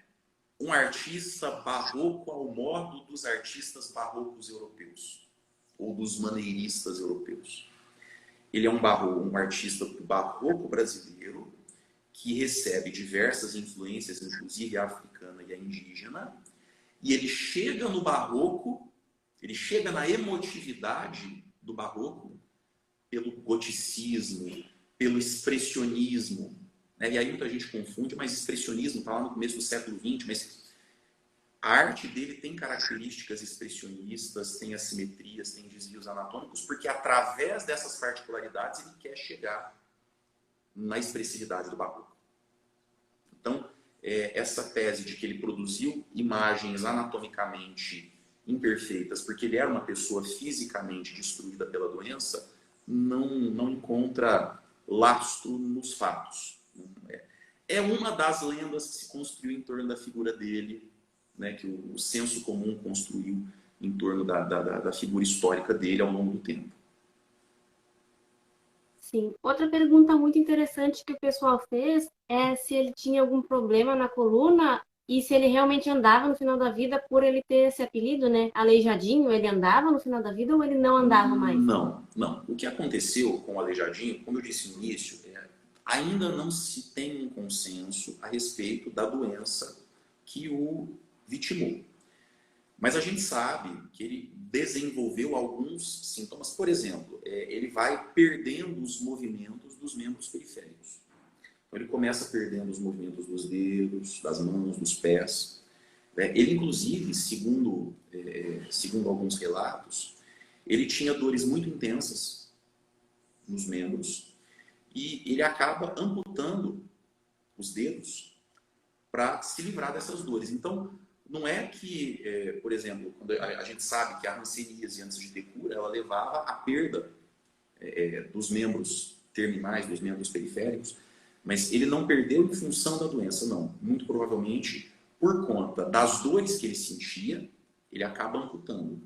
um artista barroco ao modo dos artistas barrocos europeus ou dos maneiristas europeus. Ele é um artista barroco brasileiro que recebe diversas influências, inclusive a africana e a indígena, e ele chega no barroco, ele chega na emotividade do barroco pelo goticismo, pelo expressionismo, né? E aí muita gente confunde, mas expressionismo está lá no começo do século XX, mas a arte dele tem características expressionistas, tem assimetrias, tem desvios anatômicos, porque através dessas particularidades ele quer chegar na expressividade do barroco. Então, essa tese de que ele produziu imagens anatomicamente imperfeitas porque ele era uma pessoa fisicamente destruída pela doença, não encontra lastro nos fatos. É uma das lendas que se construiu em torno da figura dele, né, que o senso comum construiu em torno da figura histórica dele ao longo do tempo. Sim. Outra pergunta muito interessante que o pessoal fez é se ele tinha algum problema na coluna e se ele realmente andava no final da vida por ele ter esse apelido, né? Aleijadinho, ele andava no final da vida ou ele não andava mais? Não. O que aconteceu com o Aleijadinho, como eu disse no início, ainda não se tem um consenso a respeito da doença que o vitimou. Mas a gente sabe que ele desenvolveu alguns sintomas. Por exemplo, ele vai perdendo os movimentos dos membros periféricos. Então, ele começa perdendo os movimentos dos dedos, das mãos, dos pés. Ele, inclusive, segundo alguns relatos, ele tinha dores muito intensas nos membros e ele acaba amputando os dedos para se livrar dessas dores. Então, não é que, por exemplo, quando a gente sabe que a hanseníase, antes de ter cura, ela levava à perda dos membros terminais dos membros periféricos, mas ele não perdeu em função da doença, não. Muito provavelmente, por conta das dores que ele sentia, ele acaba amputando.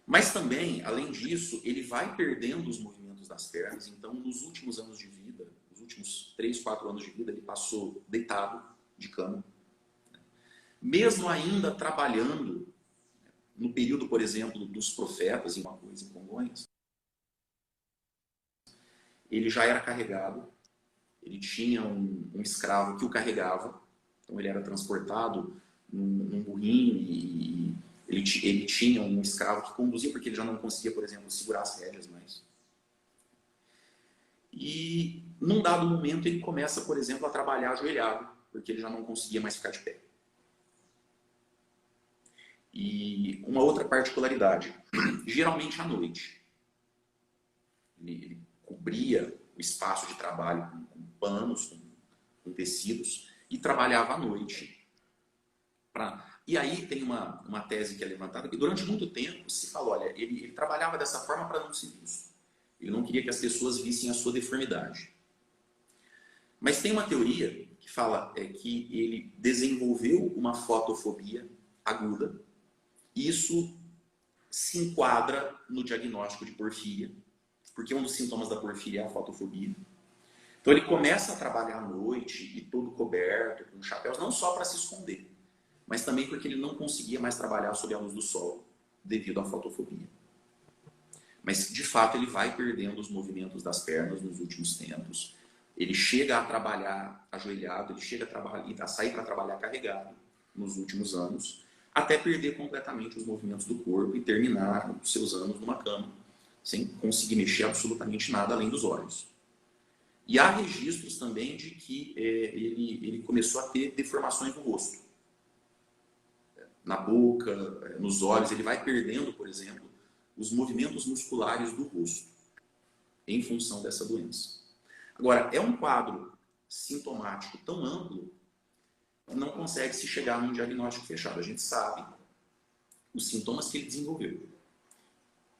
Mas também, além disso, ele vai perdendo os movimentos das pernas. Então, nos últimos anos de vida, nos últimos 3, 4 anos de vida, ele passou deitado de cama. Mesmo ainda trabalhando, no período, por exemplo, dos profetas, em Macões, em Congonhas, ele já era carregado. Ele tinha um escravo que o carregava. Então, ele era transportado num burrinho e ele tinha um escravo que conduzia, porque ele já não conseguia, por exemplo, segurar as rédeas mais. E, num dado momento, ele começa, por exemplo, a trabalhar ajoelhado, porque ele já não conseguia mais ficar de pé. E uma outra particularidade, geralmente à noite, ele cobria o espaço de trabalho com panos, com tecidos, e trabalhava à noite. E aí tem uma tese que é levantada, que durante muito tempo se falou, olha, ele trabalhava dessa forma para não ser visto. Ele não queria que as pessoas vissem a sua deformidade. Mas tem uma teoria que fala que ele desenvolveu uma fotofobia aguda, e isso se enquadra no diagnóstico de porfíria, porque um dos sintomas da porfíria é a fotofobia. Então ele começa a trabalhar à noite e todo coberto, com chapéus, não só para se esconder, mas também porque ele não conseguia mais trabalhar sob a luz do sol, devido à fotofobia. Mas, de fato, ele vai perdendo os movimentos das pernas nos últimos tempos. Ele chega a trabalhar ajoelhado, ele chega a sair para trabalhar carregado nos últimos anos, até perder completamente os movimentos do corpo e terminar os seus anos numa cama, sem conseguir mexer absolutamente nada além dos olhos. E há registros também de que ele começou a ter deformações no rosto. Na boca, nos olhos, ele vai perdendo, por exemplo, os movimentos musculares do rosto, em função dessa doença. Agora, é um quadro sintomático tão amplo que não consegue se chegar num diagnóstico fechado. A gente sabe os sintomas que ele desenvolveu.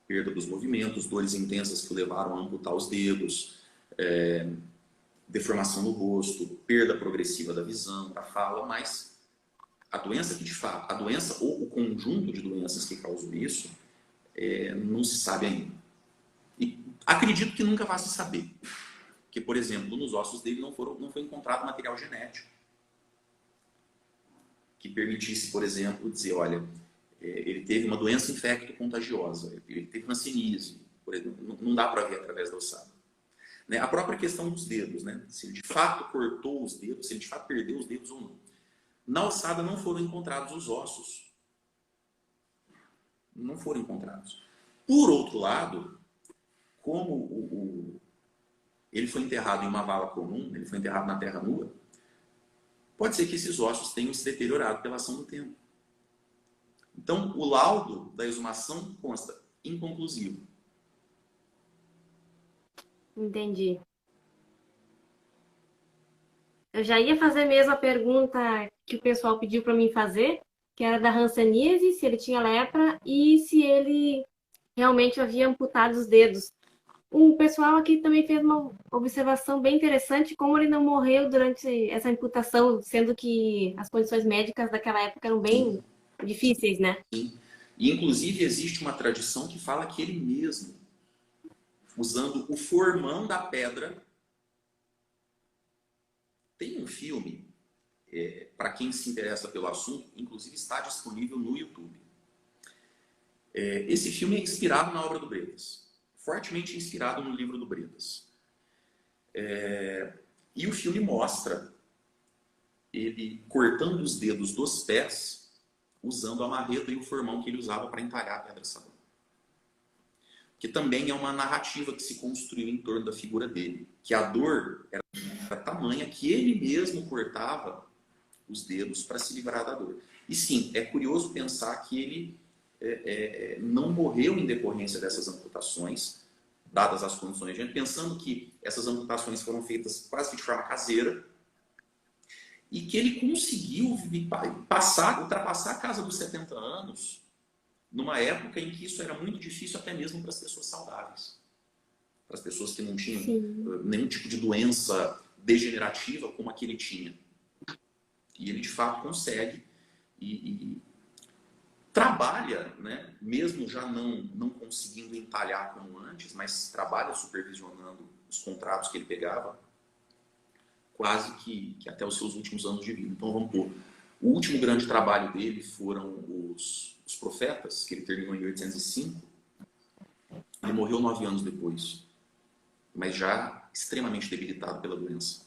Perda dos movimentos, dores intensas que o levaram a amputar os dedos, deformação no rosto, perda progressiva da visão, da fala, mas a doença que de fato, a doença ou o conjunto de doenças que causou isso, não se sabe ainda. E acredito que nunca vai se saber. Porque, por exemplo, nos ossos dele não foi encontrado material genético que permitisse, por exemplo, dizer, olha, ele teve uma doença infecto-contagiosa, ele teve hanseníase, por exemplo, não dá para ver através da ossada. Né? A própria questão dos dedos, né? Se ele de fato cortou os dedos, se ele de fato perdeu os dedos ou não. Na ossada não foram encontrados os ossos. Não foram encontrados. Por outro lado, como ele foi enterrado em uma vala comum, ele foi enterrado na terra nua, pode ser que esses ossos tenham se deteriorado pela ação do tempo. Então, o laudo da exumação consta inconclusivo. Entendi. Eu já ia fazer mesmo a pergunta que o pessoal pediu para mim fazer, que era da hanseníase, se ele tinha lepra e se ele realmente havia amputado os dedos. O pessoal aqui também fez uma observação bem interessante, como ele não morreu durante essa amputação, sendo que as condições médicas daquela época eram bem difíceis, né? Sim. E, inclusive, existe uma tradição que fala que ele mesmo, usando o formão da pedra, tem um filme, para quem se interessa pelo assunto, inclusive está disponível no YouTube. Esse filme é inspirado na obra do Bretas, fortemente inspirado no livro do Bretas. E o filme mostra ele cortando os dedos dos pés, usando a marreta e o formão que ele usava para entalhar a pedra-sabão. Que também é uma narrativa que se construiu em torno da figura dele, que a dor era tamanha que ele mesmo cortava os dedos para se livrar da dor. E sim, é curioso pensar que ele não morreu em decorrência dessas amputações, dadas as condições de gente, pensando que essas amputações foram feitas quase que de forma caseira, e que ele conseguiu ultrapassar a casa dos 70 anos, numa época em que isso era muito difícil até mesmo para as pessoas saudáveis. para as pessoas que não tinham Sim. nenhum tipo de doença degenerativa como a que ele tinha. E ele, de fato, consegue e trabalha, né, mesmo já não conseguindo entalhar como antes, mas trabalha supervisionando os contratos que ele pegava, quase que até os seus últimos anos de vida. Então, vamos pôr, o último grande trabalho dele foram os Profetas, que ele terminou em 1805. Ele morreu 9 anos depois, mas já extremamente debilitado pela doença.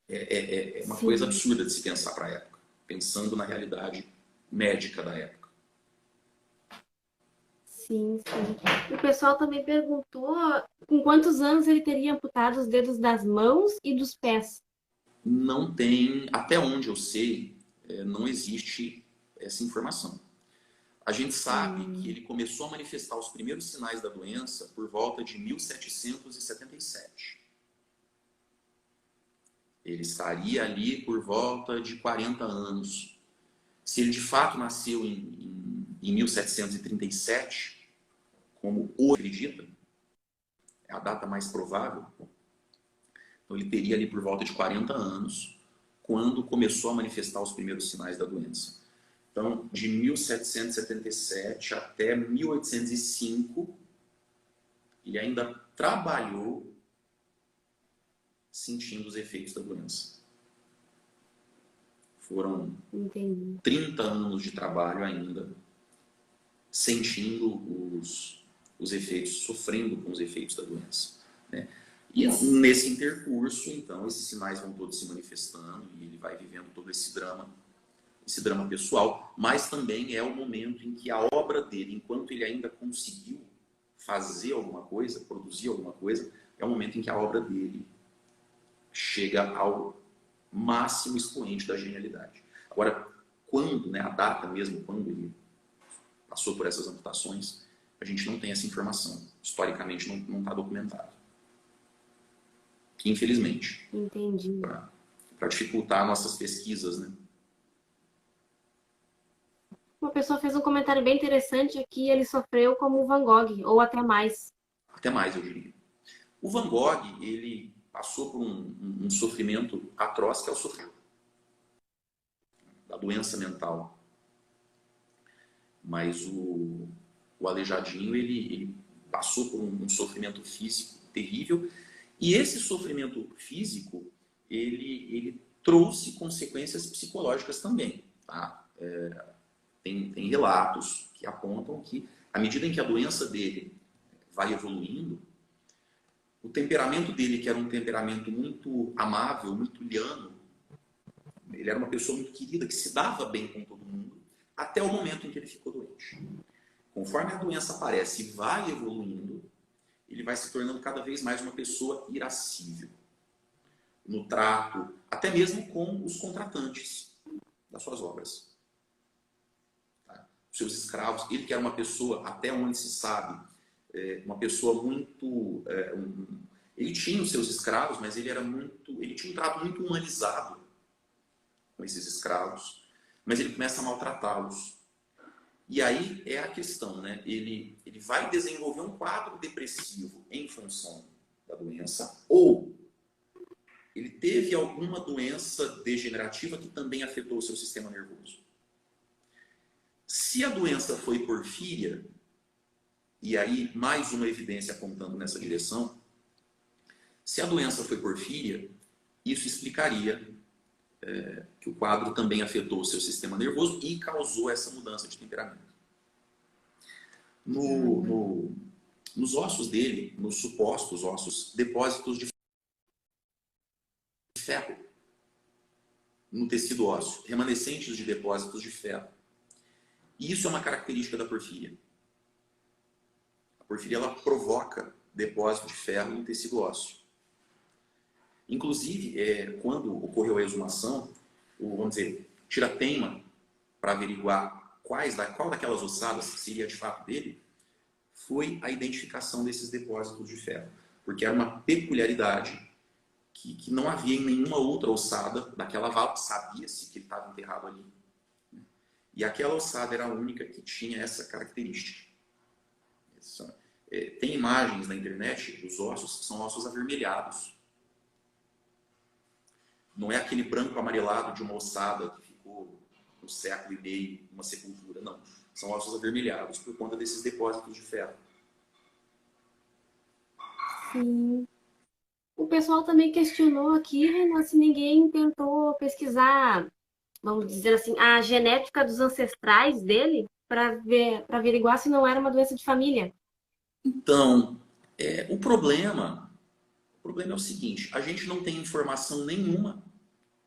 É uma coisa Sim. absurda de se pensar para a época, pensando na realidade médica da época. Sim, sim. O pessoal também perguntou com quantos anos ele teria amputado os dedos das mãos e dos pés. Não tem, até onde eu sei, não existe essa informação. A gente sabe que ele começou a manifestar os primeiros sinais da doença por volta de 1777. Ele estaria ali por volta de 40 anos. Se ele de fato nasceu em 1737, como o acredita, é a data mais provável, então ele teria ali por volta de 40 anos, quando começou a manifestar os primeiros sinais da doença. Então, de 1777 até 1805, ele ainda trabalhou sentindo os efeitos da doença. Foram Entendi. 30 anos de trabalho ainda, sentindo os efeitos, sofrendo com os efeitos da doença, né? E nesse intercurso, então, esses sinais vão todos se manifestando e ele vai vivendo todo esse drama pessoal, mas também é o momento em que a obra dele, enquanto ele ainda conseguiu fazer alguma coisa, produzir alguma coisa, é o momento em que a obra dele chega ao máximo expoente da genialidade. Agora, quando, né, a data mesmo, quando ele passou por essas amputações, a gente não tem essa informação. Historicamente não está documentado. Infelizmente. Entendi. Para dificultar nossas pesquisas, né? Uma pessoa fez um comentário bem interessante aqui, ele sofreu como o Van Gogh, ou até mais. Até mais, eu diria. O Van Gogh, ele passou por um sofrimento atroz, que é o sofrimento da doença mental. Mas o Aleijadinho, ele passou por um sofrimento físico terrível. E esse sofrimento físico, ele trouxe consequências psicológicas também. Tá? Tem relatos que apontam que, à medida em que a doença dele vai evoluindo, o temperamento dele, que era um temperamento muito amável, muito liano, ele era uma pessoa muito querida, que se dava bem com todo mundo, até o momento em que ele ficou doente. Conforme a doença aparece e vai evoluindo, ele vai se tornando cada vez mais uma pessoa irascível no trato, até mesmo com os contratantes das suas obras. Tá? Os seus escravos, ele que era uma pessoa, até onde se sabe, uma pessoa muito... ele tinha os seus escravos, mas ele tinha um trato muito humanizado com esses escravos, mas ele começa a maltratá-los. E aí é a questão, né? Ele vai desenvolver um quadro depressivo em função da doença, ou ele teve alguma doença degenerativa que também afetou o seu sistema nervoso. Se a doença foi porfíria, e aí mais uma evidência apontando nessa direção, se a doença foi porfíria, isso explicaria que o quadro também afetou o seu sistema nervoso e causou essa mudança de temperamento. Nos ossos dele, nos supostos ossos, depósitos de ferro no tecido ósseo, remanescentes de depósitos de ferro. E isso é uma característica da porfíria. A porfíria, ela provoca depósito de ferro no tecido ósseo. Inclusive, quando ocorreu a exumação, vamos dizer, tira-teima para averiguar qual daquelas ossadas seria de fato dele, foi a identificação desses depósitos de ferro. Porque era uma peculiaridade que não havia em nenhuma outra ossada daquela vala, sabia-se que ele estava enterrado ali. E aquela ossada era a única que tinha essa característica. Tem imagens na internet dos ossos que são ossos avermelhados. Não é aquele branco amarelado de uma ossada que ficou um século e meio numa sepultura, não. São ossos avermelhados por conta desses depósitos de ferro. Sim. O pessoal também questionou aqui, Renan, se ninguém tentou pesquisar, vamos dizer assim, a genética dos ancestrais dele para ver, para averiguar se não era uma doença de família. Então, o problema é o seguinte, a gente não tem informação nenhuma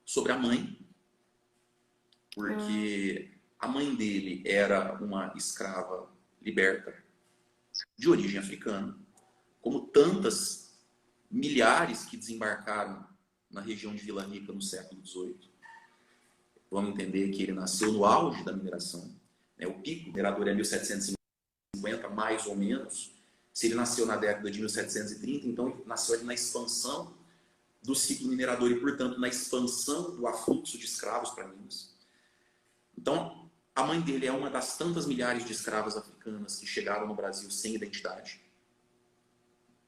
sobre a mãe, Ah, porque a mãe dele era uma escrava liberta de origem africana, como tantas milhares que desembarcaram na região de Vila Rica no século XVIII. Vamos entender que ele nasceu no auge da mineração, né? O pico minerador é 1750, mais ou menos. Se ele nasceu na década de 1730, então ele nasceu ali na expansão do ciclo minerador e, portanto, na expansão do afluxo de escravos para Minas. Então, a mãe dele é uma das tantas milhares de escravas africanas que chegaram no Brasil sem identidade.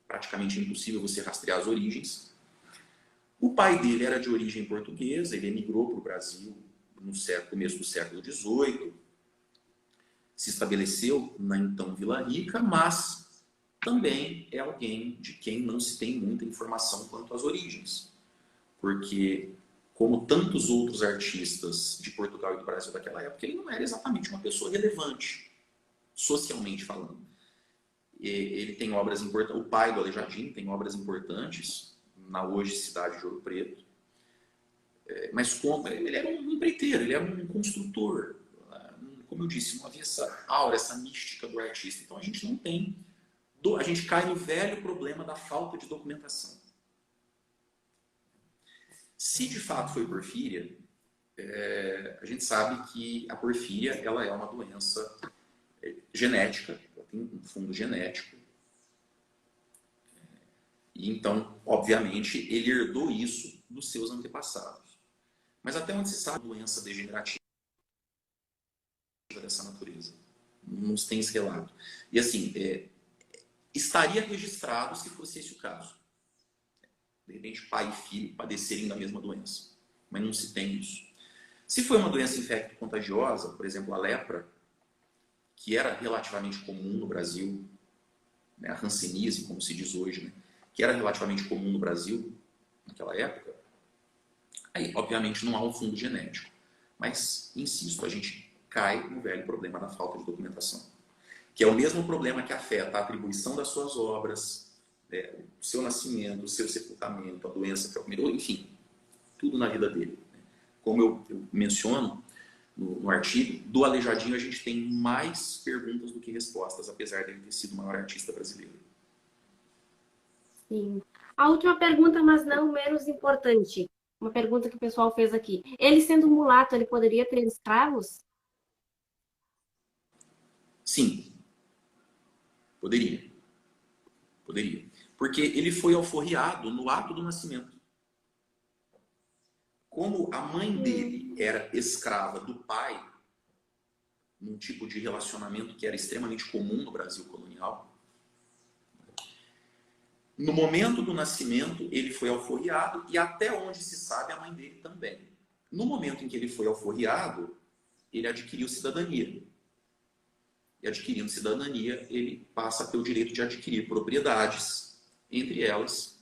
Praticamente impossível você rastrear as origens. O pai dele era de origem portuguesa, ele emigrou para o Brasil no começo do século XVIII, se estabeleceu na então Vila Rica, mas também é alguém de quem não se tem muita informação quanto às origens. Porque, como tantos outros artistas de Portugal e do Brasil daquela época, ele não era exatamente uma pessoa relevante, socialmente falando. Ele tem obras importantes, o pai do Aleijadinho tem obras importantes na hoje cidade de Ouro Preto, mas como ele era um empreiteiro, ele era um construtor, como eu disse, não havia essa aura, essa mística do artista. Então a gente não tem, a gente cai no velho problema da falta de documentação. Se de fato foi porfíria, a gente sabe que a porfíria ela é uma doença genética, ela tem um fundo genético. E então, obviamente, ele herdou isso dos seus antepassados. Mas até onde se sabe, doença degenerativa dessa natureza. Não tem esse relato. E assim, estaria registrado se fosse esse o caso. De repente, pai e filho padecerem da mesma doença. Mas não se tem isso. Se foi uma doença infecto-contagiosa, por exemplo, a lepra, que era relativamente comum no Brasil, né, a hanseníase, como se diz hoje, né, que era relativamente comum no Brasil naquela época, aí, obviamente, não há um fundo genético. Mas, insisto, a gente cai no velho problema da falta de documentação, que é o mesmo problema que afeta a atribuição das suas obras, o seu nascimento, o seu sepultamento, a doença que ocorreu, enfim, tudo na vida dele. Como eu menciono no artigo, do Aleijadinho a gente tem mais perguntas do que respostas, apesar dele ter sido o maior artista brasileiro. sim. A última pergunta, mas não menos importante. Uma pergunta que o pessoal fez aqui. Ele sendo mulato, ele poderia ter escravos? Sim, poderia. Poderia. Porque ele foi alforriado no ato do nascimento. Como a mãe dele era escrava do pai, num tipo de relacionamento que era extremamente comum no Brasil colonial, no momento do nascimento ele foi alforriado e até onde se sabe a mãe dele também. No momento em que ele foi alforriado, ele adquiriu cidadania. E adquirindo cidadania, ele passa a ter o direito de adquirir propriedades, entre elas,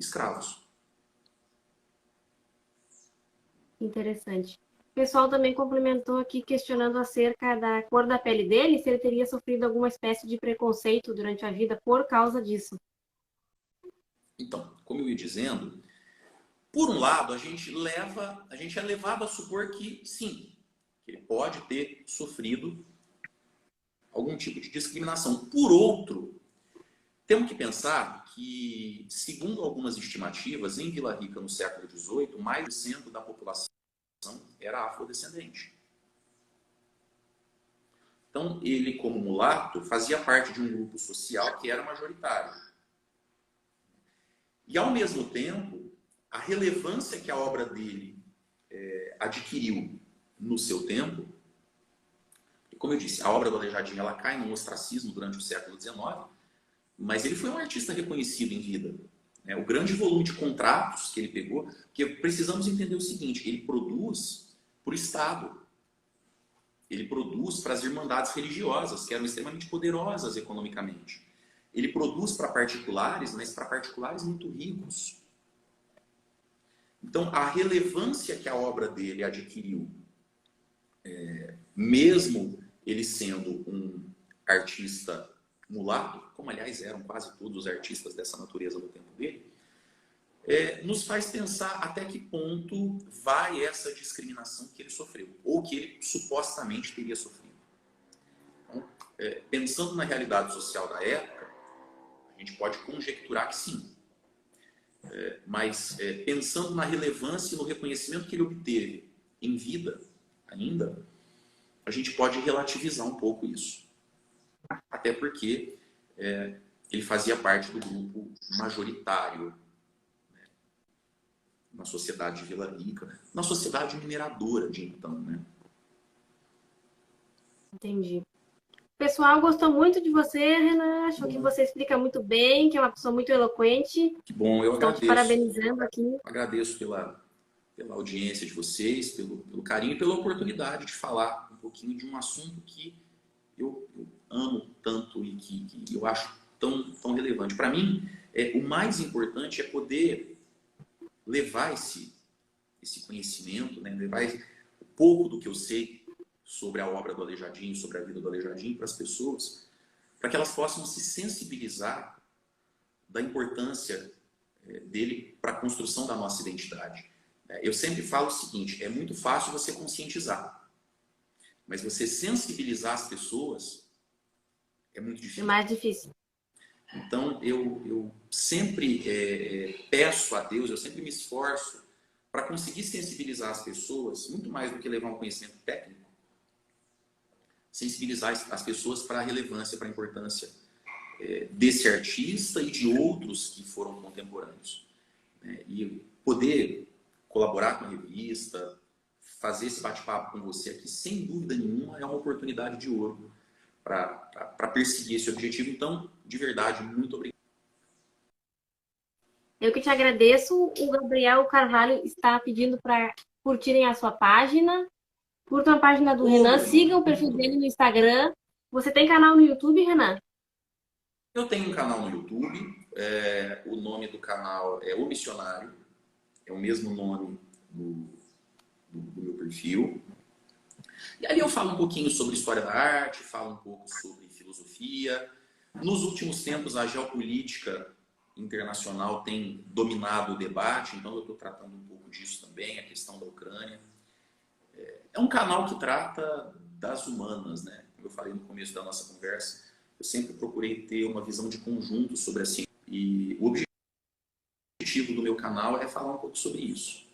escravos. Interessante. O pessoal também complementou aqui questionando acerca da cor da pele dele, se ele teria sofrido alguma espécie de preconceito durante a vida por causa disso. Então, como eu ia dizendo, por um lado, a gente é levado a supor que sim, que ele pode ter sofrido algum tipo de discriminação. Por outro, temos que pensar que, segundo algumas estimativas, em Vila Rica, no século XVIII, mais de 100% da população era afrodescendente. Então, ele, como mulato, fazia parte de um grupo social que era majoritário. E, ao mesmo tempo, a relevância que a obra dele adquiriu no seu tempo, como eu disse, a obra do Aleijadinho ela cai no ostracismo durante o século XIX, mas ele foi um artista reconhecido em vida. Né? O grande volume de contratos que ele pegou, porque precisamos entender o seguinte, ele produz para o Estado, ele produz para as irmandades religiosas, que eram extremamente poderosas economicamente. Ele produz para particulares, mas para particulares muito ricos. Então, a relevância que a obra dele adquiriu, mesmo ele sendo um artista mulato, como aliás eram quase todos os artistas dessa natureza no tempo dele, nos faz pensar até que ponto vai essa discriminação que ele sofreu, ou que ele supostamente teria sofrido. Então, pensando na realidade social da época, a gente pode conjecturar que sim. Mas pensando na relevância e no reconhecimento que ele obteve em vida ainda, a gente pode relativizar um pouco isso. Até porque ele fazia parte do grupo majoritário, né, na sociedade de Vila Rica, na sociedade mineradora de então, né? Entendi. O pessoal gostou muito de você, Renan. Achou que você explica muito bem, que é uma pessoa muito eloquente. Que bom, eu Estão te agradeço. parabenizando aqui. Agradeço pela audiência de vocês, pelo carinho e pela oportunidade de falar um pouquinho de um assunto que eu amo tanto e que eu acho tão relevante. Para mim, o mais importante é poder levar esse conhecimento, né? Levar um pouco do que eu sei sobre a obra do Aleijadinho, sobre a vida do Aleijadinho para as pessoas, para que elas possam se sensibilizar da importância dele para a construção da nossa identidade. Eu sempre falo o seguinte, é muito fácil você conscientizar, mas você sensibilizar as pessoas é muito difícil. É mais difícil. Então, eu sempre peço a Deus, eu sempre me esforço para conseguir sensibilizar as pessoas, muito mais do que levar um conhecimento técnico, sensibilizar as pessoas para a relevância, para a importância desse artista e de outros que foram contemporâneos. E poder colaborar com a revista, fazer esse bate-papo com você aqui, sem dúvida nenhuma, é uma oportunidade de ouro para perseguir esse objetivo. Então, de verdade, muito obrigado. Eu que te agradeço. O Gabriel Carvalho está pedindo para curtirem a sua página. Curtam a página do Renan, sigam o perfil dele no Instagram. Você tem canal no YouTube, Renan? Eu tenho um canal no YouTube, o nome do canal é O Missionário, é o mesmo nome do meu perfil. E ali eu falo um pouquinho sobre história da arte, falo um pouco sobre filosofia. Nos últimos tempos, a geopolítica internacional tem dominado o debate, então eu estou tratando um pouco disso também, a questão da Ucrânia. É um canal que trata das humanas, né? Como eu falei no começo da nossa conversa, eu sempre procurei ter uma visão de conjunto sobre a ciência. E o objetivo do meu canal é falar um pouco sobre isso.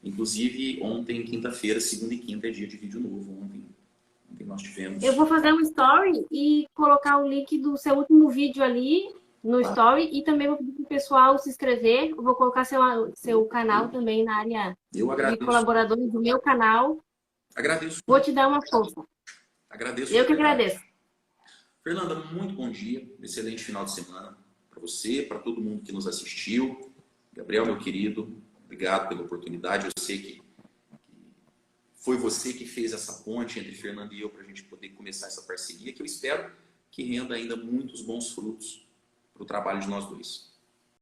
Inclusive, ontem, quinta-feira, segunda e quinta, é dia de vídeo novo. Ontem nós tivemos... Eu vou fazer um story e colocar o link do seu último vídeo ali no story e também vou pedir para o pessoal se inscrever. Eu vou colocar seu canal também na área de colaboradores do meu canal. Agradeço. Vou te dar uma força. Agradeço. Eu que agradeço. Fernanda, muito bom dia. Excelente final de semana para você, para todo mundo que nos assistiu. Gabriel, meu querido, obrigado pela oportunidade. Eu sei que foi você que fez essa ponte entre Fernanda e eu para a gente poder começar essa parceria, que eu espero que renda ainda muitos bons frutos para o trabalho de nós dois.